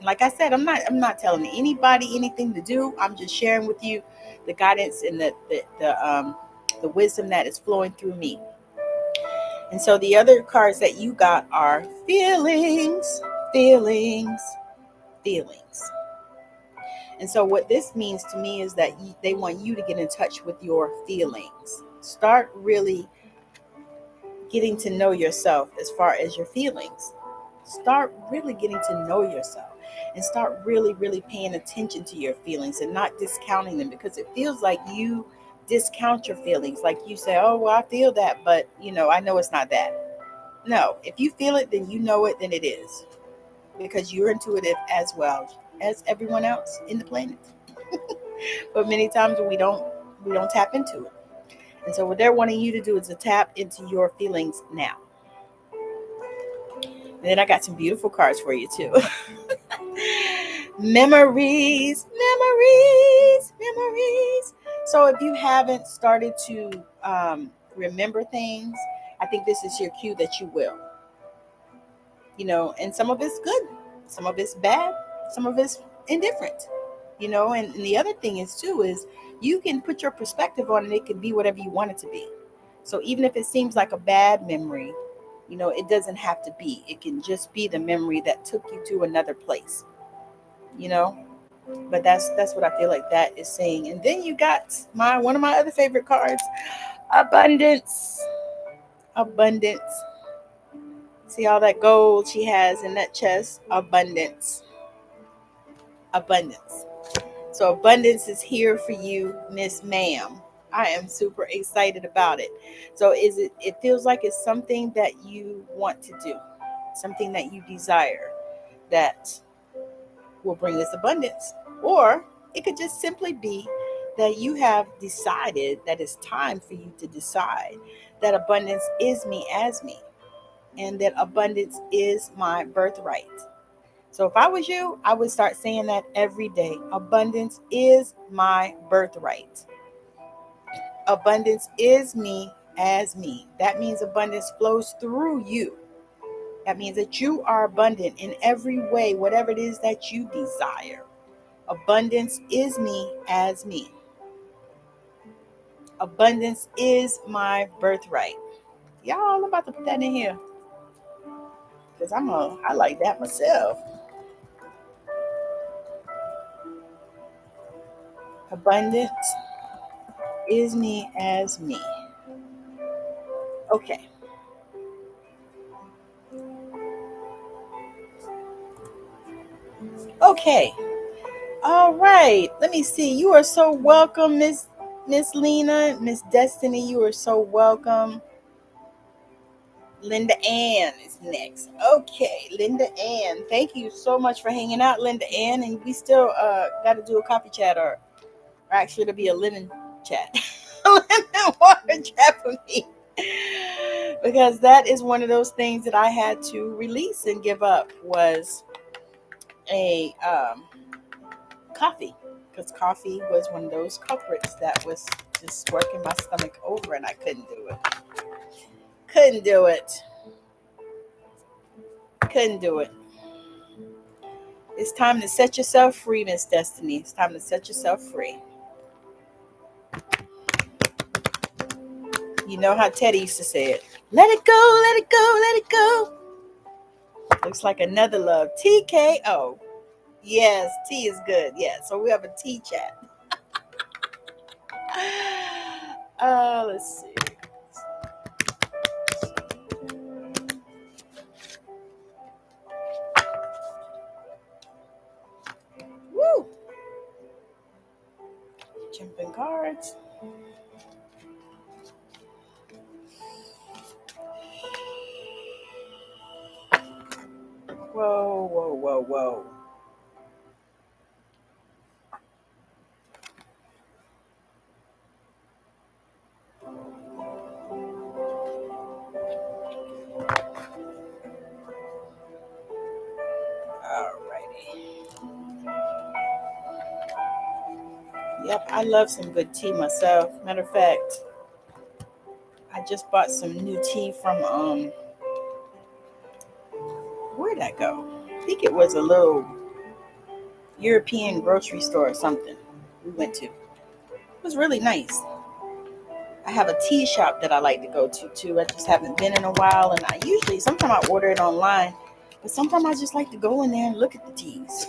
Like I said, I'm not telling anybody anything to do. I'm just sharing with you the guidance and the wisdom that is flowing through me. And so the other cards that you got are feelings, feelings, feelings. And so what this means to me is that they want you to get in touch with your feelings. Start really getting to know yourself as far as your feelings. Start really getting to know yourself, and start really, really paying attention to your feelings and not discounting them, because it feels like you discount your feelings. Like you say, oh, well, I feel that, but I know it's not that. No, if you feel it, then you know it, then it is, because you're intuitive as well as everyone else in the planet. But many times we don't tap into it. And so what they're wanting you to do is to tap into your feelings now. And then I got some beautiful cards for you too. Memories, memories, memories. So if you haven't started to remember things, I think this is your cue that you will. And some of it's good, some of it's bad, some of it's indifferent. And the other thing is you can put your perspective on it. It can be whatever you want it to be. So even if it seems like a bad memory, it doesn't have to be. It can just be the memory that took you to another place. But that's what I feel like that is saying. And then you got one of my other favorite cards, abundance. Abundance. See all that gold she has in that chest? Abundance. Abundance. So abundance is here for you, Miss Ma'am. I am super excited about it. So it feels like it's something that you want to do, something that you desire that will bring this abundance. Or it could just simply be that you have decided that it's time for you to decide that abundance is me as me, and that abundance is my birthright. So if I was you, I would start saying that every day. Abundance is my birthright. Abundance is me as me. That means abundance flows through you. That means that you are abundant in every way, whatever it is that you desire. Abundance is me as me. Abundance is my birthright. Y'all, I'm about to put that in here, because I like that myself. Abundance is me as me. Okay. Okay. All right. Let me see. You are so welcome, Miss Lena. Miss Destiny, you are so welcome. Linda Ann is next. Okay, Linda Ann. Thank you so much for hanging out, Linda Ann. And we still got to do a coffee chat, or actually it'll be a lemon chat. A lemon water chat for me. Because that is one of those things that I had to release and give up, was a coffee. Because coffee was one of those culprits that was just working my stomach over, and I couldn't do it. Couldn't do it. It's time to set yourself free, Miss Destiny. It's time to set yourself free. You know how Teddy used to say it. Let it go, let it go, let it go. Looks like another love. TKO. Yes, tea is good. Yeah, so we have a tea chat. Let's see. Woo! Jumping cards. Whoa, whoa, whoa, whoa. Yep, I love some good tea myself. Matter of fact, I just bought some new tea from where'd that go? I think it was a little European grocery store or something we went to. It was really nice. I have a tea shop that I like to go to too. I just haven't been in a while, and sometimes I order it online, but sometimes I just like to go in there and look at the teas.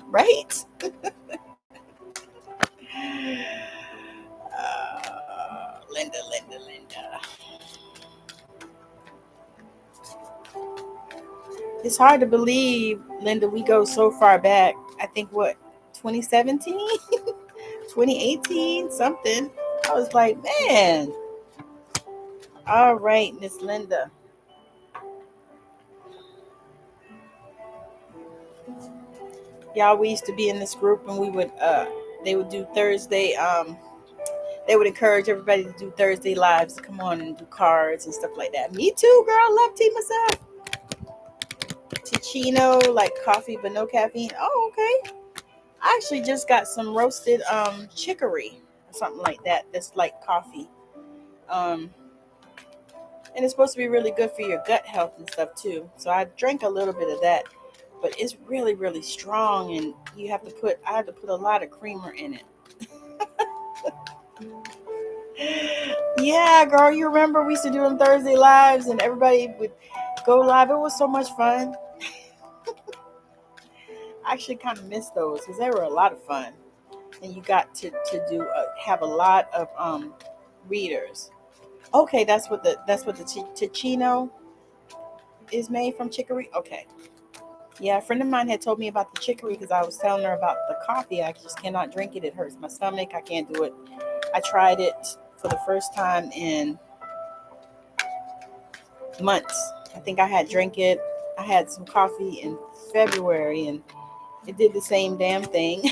Right? Linda. It's hard to believe, Linda, we go so far back. I think, 2017? 2018, something. I was like, man. All right, Miss Linda. Y'all, we used to be in this group, and they would do Thursday, they would encourage everybody to do Thursday lives, to come on and do cards and stuff like that. Me too, girl. Love tea myself. Ticino, like coffee but no caffeine. Oh, okay. I actually just got some roasted chicory or something like that. That's like coffee. And it's supposed to be really good for your gut health and stuff too. So I drank a little bit of that, but it's really, really strong, and I had to put a lot of creamer in it. Yeah, girl, you remember we used to do them Thursday lives, and everybody would go live. It was so much fun. I actually kind of miss those because they were a lot of fun, and you got to have a lot of readers. Okay, that's what the Ticino is made from, chicory. Okay, yeah, a friend of mine had told me about the chicory because I was telling her about the coffee. I just cannot drink it. It hurts my stomach. I can't do it. I tried it for the first time in months. I think I had drank it. I had some coffee in February, and it did the same damn thing.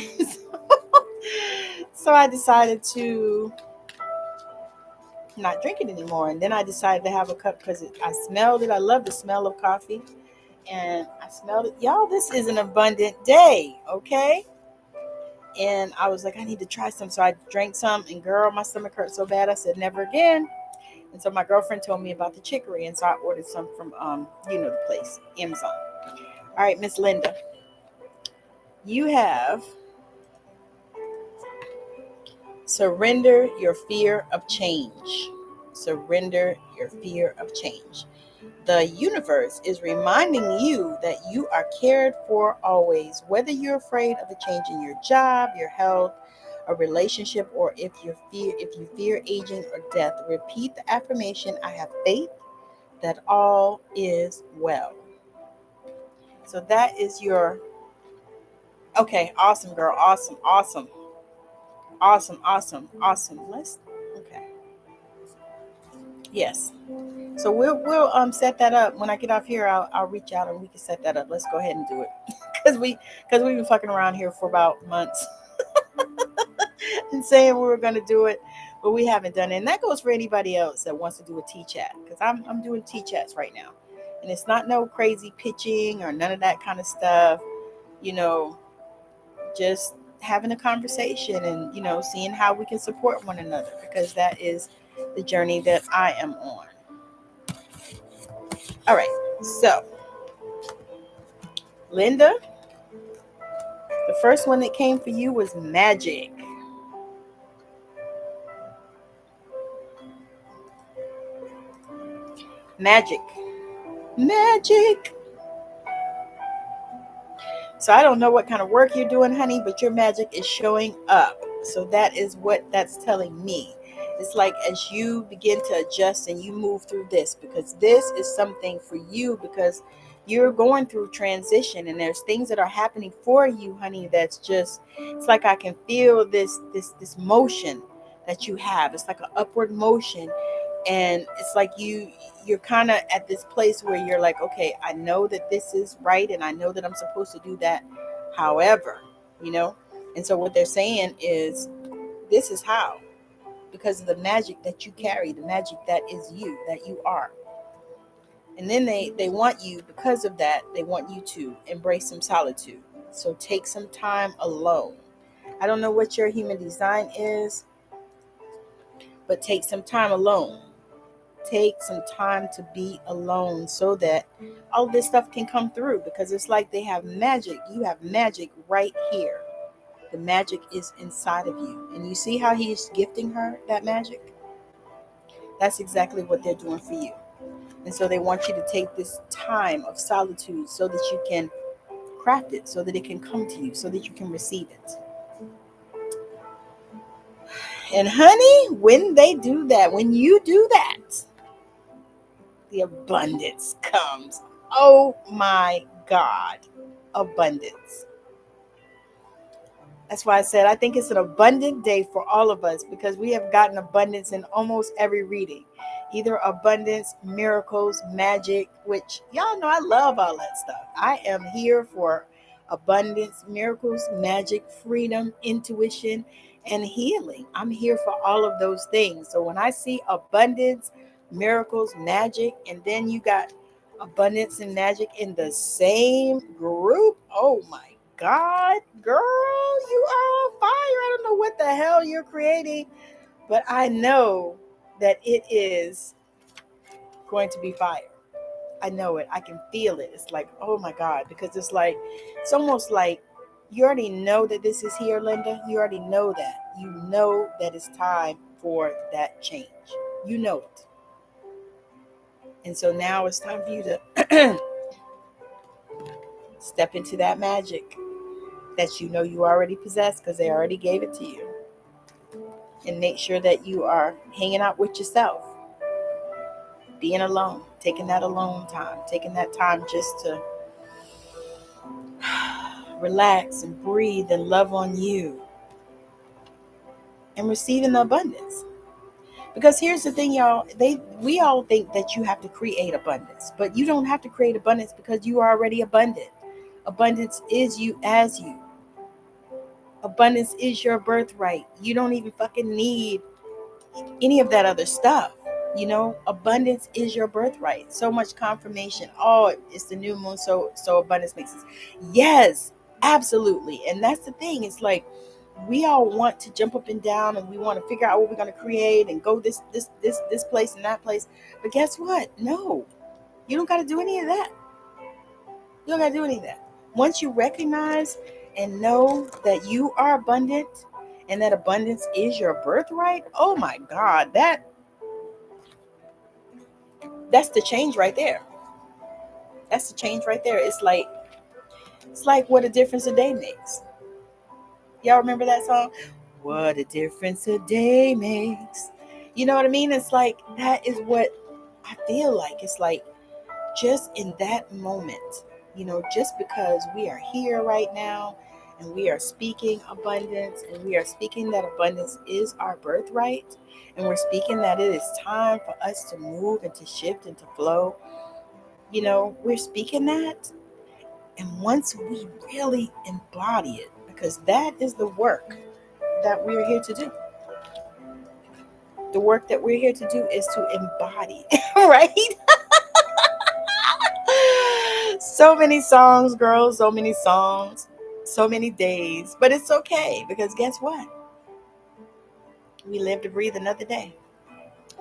So I decided to not drink it anymore. And then I decided to have a cup because I smelled it. I love the smell of coffee. And I smelled it. Y'all, this is an abundant day, okay? And I was like, I need to try some. So I drank some, and girl, my stomach hurt so bad. I said, never again. And so my girlfriend told me about the chicory, and so I ordered some from, the place, Amazon. All right, Miss Linda, you have surrender your fear of change. Surrender your fear of change. The universe is reminding you that you are cared for always, whether you're afraid of a change in your job, your health, a relationship, or if you fear aging or death. Repeat the affirmation, I have faith that all is well. So that is your, okay, awesome, girl. Awesome, awesome, awesome, awesome, awesome. Okay. Yes. So we'll set that up. When I get off here, I'll reach out and we can set that up. Let's go ahead and do it. Because we've been fucking around here for about months and saying we were going to do it, but we haven't done it. And that goes for anybody else that wants to do a T-chat, because I'm doing T-chats right now. And it's not no crazy pitching or none of that kind of stuff. Just having a conversation and, seeing how we can support one another, because that is the journey that I am on. All right. So, Linda, the first one that came for you was magic. Magic. Magic. So I don't know what kind of work you're doing, honey, but your magic is showing up. So that is what that's telling me. It's like as you begin to adjust and you move through this, because this is something for you, because you're going through transition and there's things that are happening for you, honey, that's just, it's like I can feel this motion that you have. It's like an upward motion. And it's like you're kind of at this place where you're like, okay, I know that this is right and I know that I'm supposed to do that. However, and so what they're saying is this is how, because of the magic that you carry, the magic that is you, that you are. And then they want you, because of that, they want you to embrace some solitude. So take some time alone. I don't know what your human design is, but take some time alone. Take some time to be alone so that all this stuff can come through, because it's like they have magic. You have magic right here. The magic is inside of you. And you see how he's gifting her that magic? That's exactly what they're doing for you. And so they want you to take this time of solitude so that you can craft it, so that it can come to you, so that you can receive it. And honey, when they do that, when you do that, the abundance comes. Oh my God, abundance. That's why I said I think it's an abundant day for all of us, because we have gotten abundance in almost every reading. Either abundance, miracles, magic, which y'all know I love all that stuff. I am here for abundance, miracles, magic, freedom, intuition, and healing. I'm here for all of those things. So when I see abundance, miracles, magic, and then you got abundance and magic in the same group, oh my God, girl, you are on fire. I don't know what the hell you're creating, but I know that it is going to be fire. I know it. I can feel it. It's like, oh my God, because it's almost like you already know that this is here, Linda. You already know that. You know that it's time for that change. You know it. And so now it's time for you to step into that magic that you know you already possess, because they already gave it to you. And make sure that you are hanging out with yourself, being alone, taking that alone time, taking that time just to relax and breathe and love on you and receiving the abundance. Because here's the thing, y'all, we all think that you have to create abundance, but you don't have to create abundance, because you are already abundant. Abundance is you as you. Abundance is your birthright. You don't even fucking need any of that other stuff. Abundance is your birthright. So much confirmation. Oh, it's the new moon, so abundance makes sense. Yes, absolutely. And that's the thing. It's like we all want to jump up and down, and we want to figure out what we're going to create and go this place and that place. But guess what? No, you don't got to do any of that. You don't got to do any of that. Once you recognize and know that you are abundant and that abundance is your birthright, oh my God, that's the change right there. That's the change right there. It's like what a difference a day makes. Y'all remember that song? What a difference a day makes. You know what I mean? It's like that is what I feel like. It's like just in that moment, Just because we are here right now and we are speaking abundance, and we are speaking that abundance is our birthright, and we're speaking that it is time for us to move and to shift and to flow, we're speaking that. And once we really embody it, because that is the work that we're here to do. The work that we're here to do is to embody, right? So many songs, girls, so many songs, so many days. But it's okay, because guess what? We live to breathe another day.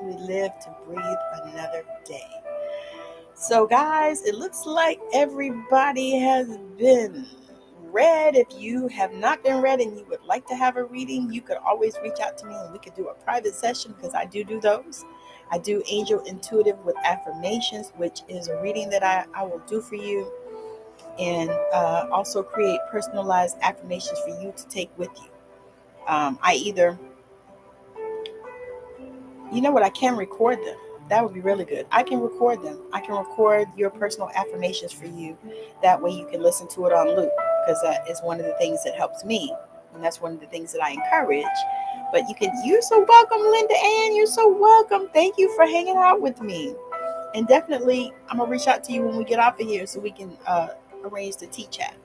We live to breathe another day. So, guys, it looks like everybody has been read. If you have not been read and you would like to have a reading, you could always reach out to me and we could do a private session, because I do those. I do Angel Intuitive with Affirmations, which is a reading that I will do for you, and also create personalized affirmations for you to take with you. I can record them. That would be really good. I can record them. I can record your personal affirmations for you. That way you can listen to it on loop, because that is one of the things that helps me. And that's one of the things that I encourage. But you're so welcome, Linda Ann. You're so welcome. Thank you for hanging out with me. And definitely, I'm going to reach out to you when we get off of here so we can arrange the tea chat.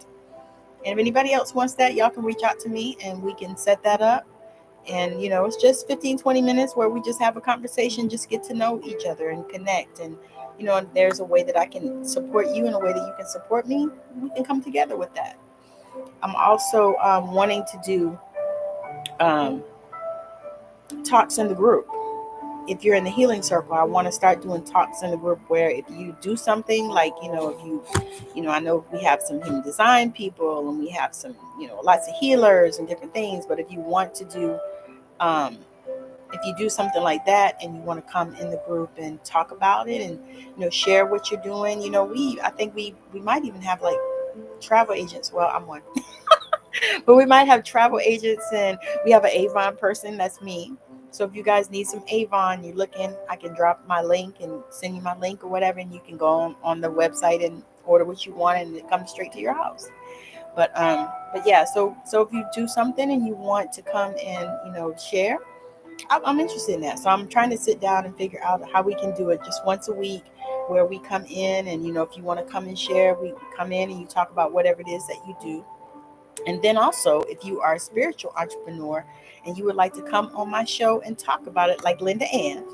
And if anybody else wants that, y'all can reach out to me and we can set that up. And, it's just 15-20 minutes where we just have a conversation, just get to know each other and connect. And, there's a way that I can support you and a way that you can support me. We can come together with that. I'm also wanting to do talks in the group. If you're in the healing circle, I want to start doing talks in the group where if you do something like, I know we have some human design people and we have some, lots of healers and different things. But if you want to do, if you do something like that and you want to come in the group and talk about it and, share what you're doing, I think we might even have like travel agents. Well, I'm one, but we might have travel agents, and we have an Avon person. That's me. So if you guys need some Avon, you're looking, I can drop my link and send you my link or whatever, and you can go on the website and order what you want, and it comes straight to your house. But yeah, so if you do something and you want to come and share, I'm interested in that. So I'm trying to sit down and figure out how we can do it just once a week, where we come in and if you want to come and share, we come in and you talk about whatever it is that you do. And then also, if you are a spiritual entrepreneur and you would like to come on my show and talk about it, like Linda Ann.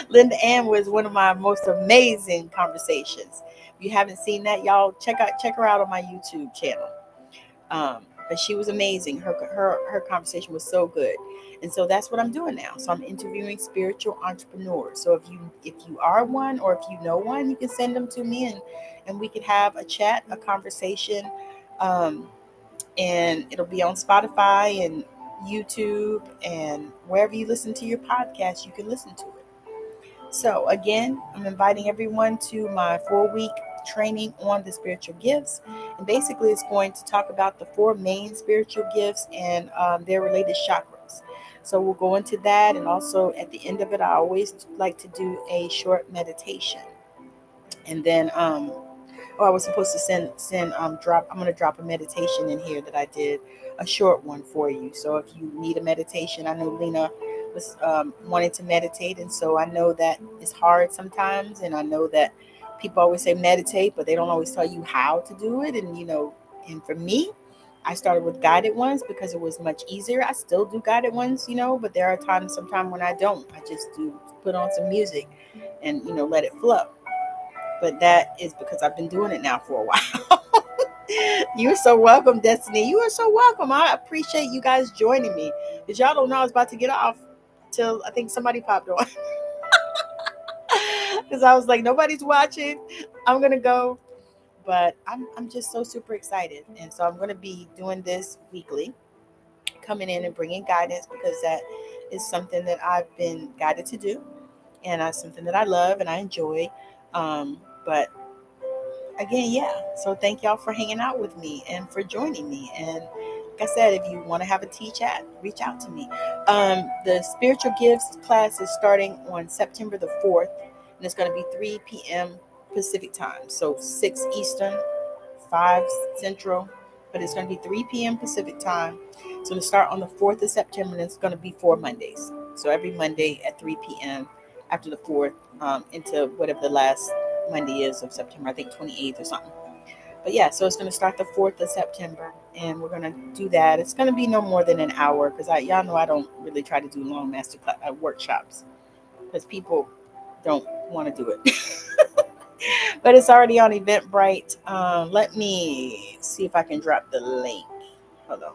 Linda Ann was one of my most amazing conversations. If you haven't seen that, y'all check her out on my YouTube channel. But she was amazing. Her conversation was so good. And so that's what I'm doing now. So I'm interviewing spiritual entrepreneurs. So if you are one, or if you know one, you can send them to me and we could have a chat, a conversation. And it'll be on Spotify and YouTube and wherever you listen to your podcast, you can listen to it. So again, I'm inviting everyone to my 4-week training on the spiritual gifts. And basically it's going to talk about the 4 main spiritual gifts and their related chakras. So we'll go into that. And also at the end of it, I always like to do a short meditation. And then, I was supposed to I'm going to drop a meditation in here that I did, a short one for you. So if you need a meditation, I know Lena was wanting to meditate. And so I know that it's hard sometimes. And I know that people always say meditate, but they don't always tell you how to do it. And, and for me, I started with guided ones because it was much easier. I still do guided ones, but there are sometimes when I don't. I just do put on some music and, let it flow. But that is because I've been doing it now for a while. You're so welcome, Destiny. You are so welcome. I appreciate you guys joining me, because y'all don't know I was about to get off till I think somebody popped on. Because I was like, nobody's watching. I'm going to go. But I'm just so super excited. And so I'm going to be doing this weekly, coming in and bringing guidance, because that is something that I've been guided to do. And that's something that I love and I enjoy. But again, yeah. So thank y'all for hanging out with me and for joining me. And like I said, if you want to have a tea chat, reach out to me. The spiritual gifts class is starting on September the 4th, and it's going to be 3 p.m. Pacific time. So 6 Eastern, 5 Central, but it's going to be 3 p.m. Pacific time. It's going to start on the 4th of September, and it's going to be 4 Mondays. So every Monday at 3 p.m. after the 4th into whatever the last Monday is of September, I think 28th or something. But yeah, so it's going to start the 4th of September, and we're going to do that. It's going to be no more than an hour because y'all know I don't really try to do long masterclass workshops because people don't want to do it. But it's already on Eventbrite. Let me see if I can drop the link. Hold on.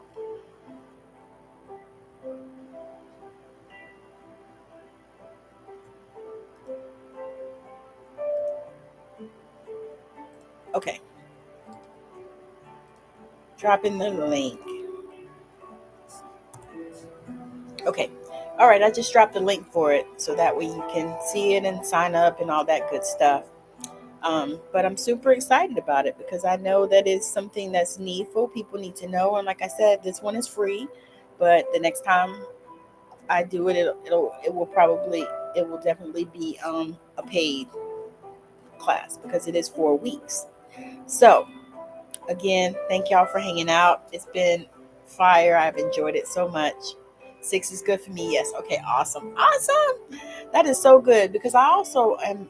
Okay. Dropping the link. Okay. All right. I just dropped the link for it so that way you can see it and sign up and all that good stuff. But I'm super excited about it because I know that it's something that's needful. People need to know. And like I said, this one is free, but the next time I do it, it will definitely be a paid class because it is 4 weeks. So again, thank y'all for hanging out. It's been fire. I've enjoyed it so much. 6 is good for me. Yes. Okay. Awesome. That is so good because I also am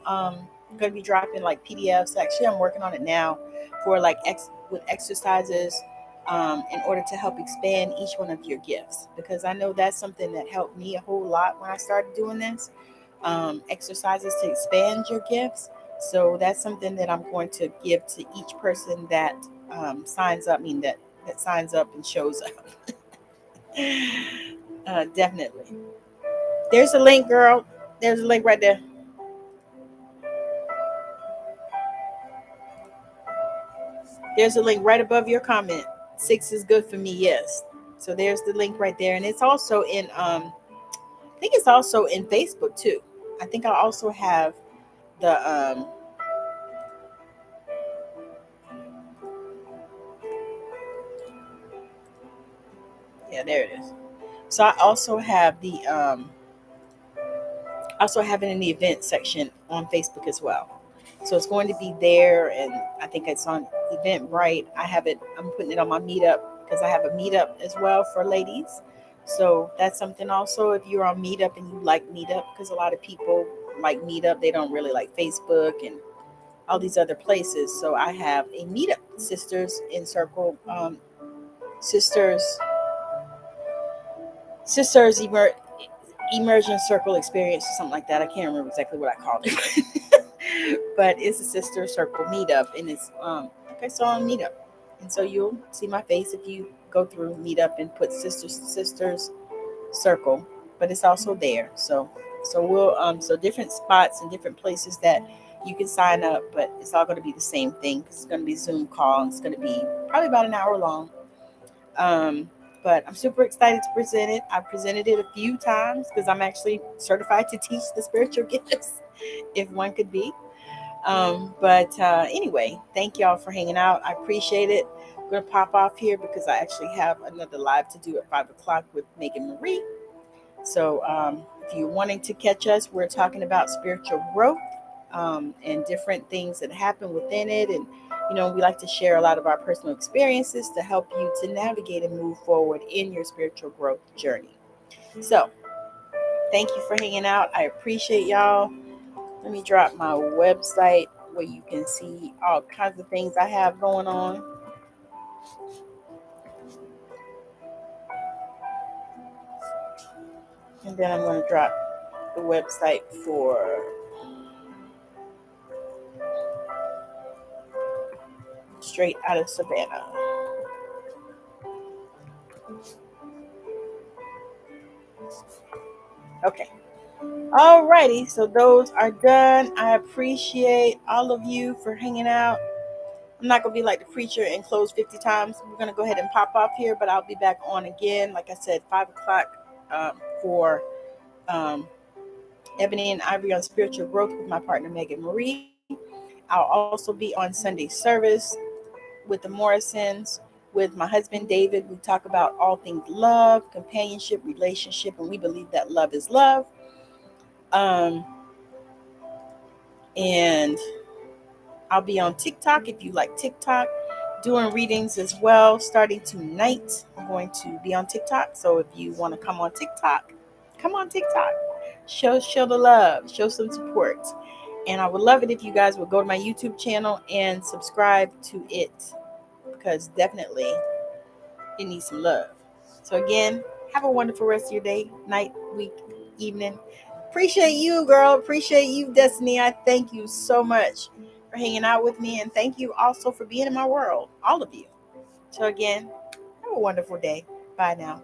going to be dropping like PDFs. Actually, I'm working on it now for like with exercises in order to help expand each one of your gifts, because I know that's something that helped me a whole lot when I started doing this. Exercises to expand your gifts. So that's something that I'm going to give to each person that signs up. That signs up and shows up. Definitely. There's a link, girl. There's a link right there. There's a link right above your comment. 6 is good for me. Yes. So there's the link right there, and it's also in. I think it's also in Facebook too. I think I also have the. Yeah, there it is. So I also have it in the event section on Facebook as well. So it's going to be there, and I think it's on Eventbrite. I'm putting it on my meetup because I have a meetup as well for ladies. So that's something also if you're on Meetup and you like Meetup, because a lot of people like Meetup, they don't really like Facebook and all these other places. So I have a Meetup, Sisters in Circle, Sisters Immersion Circle Experience or something like that. I can't remember exactly what I called it. But it's a sister circle meetup, and it's so on Meetup. And so you'll see my face if you go through Meetup and put sisters circle, but it's also there. So we'll so different spots and different places that you can sign up, but it's all going to be the same thing because it's going to be Zoom call, and it's going to be probably about an hour long. But I'm super excited to present it. I've presented it a few times because I'm actually certified to teach the spiritual gifts, if one could be. But anyway, thank y'all for hanging out. I appreciate it. I'm going to pop off here because I actually have another live to do at 5 o'clock with Megan Marie. So if you're wanting to catch us, we're talking about spiritual growth and different things that happen within it. And, we like to share a lot of our personal experiences to help you to navigate and move forward in your spiritual growth journey. So thank you for hanging out. I appreciate y'all. Let me drop my website where you can see all kinds of things I have going on. And then I'm going to drop the website for Straight Outta Savannah. Okay. Alrighty, so those are done. I appreciate all of you for hanging out. I'm not going to be like the preacher and close 50 times. We're going to go ahead and pop off here, but I'll be back on again. Like I said, 5 o'clock for Ebony and Ivory on spiritual growth with my partner, Megan Marie. I'll also be on Sunday service with the Morrisons, with my husband, David. We talk about all things love, companionship, relationship, and we believe that love is love. And I'll be on TikTok if you like TikTok, doing readings as well starting tonight. I'm going to be on TikTok. So if you want to come on TikTok, come on TikTok. Show the love. Show some support. And I would love it if you guys would go to my YouTube channel and subscribe to it, because definitely it needs some love. So again, have a wonderful rest of your day, night, week, evening. Appreciate you, girl. Appreciate you, Destiny. I thank you so much for hanging out with me. And thank you also for being in my world, all of you. So again, have a wonderful day. Bye now.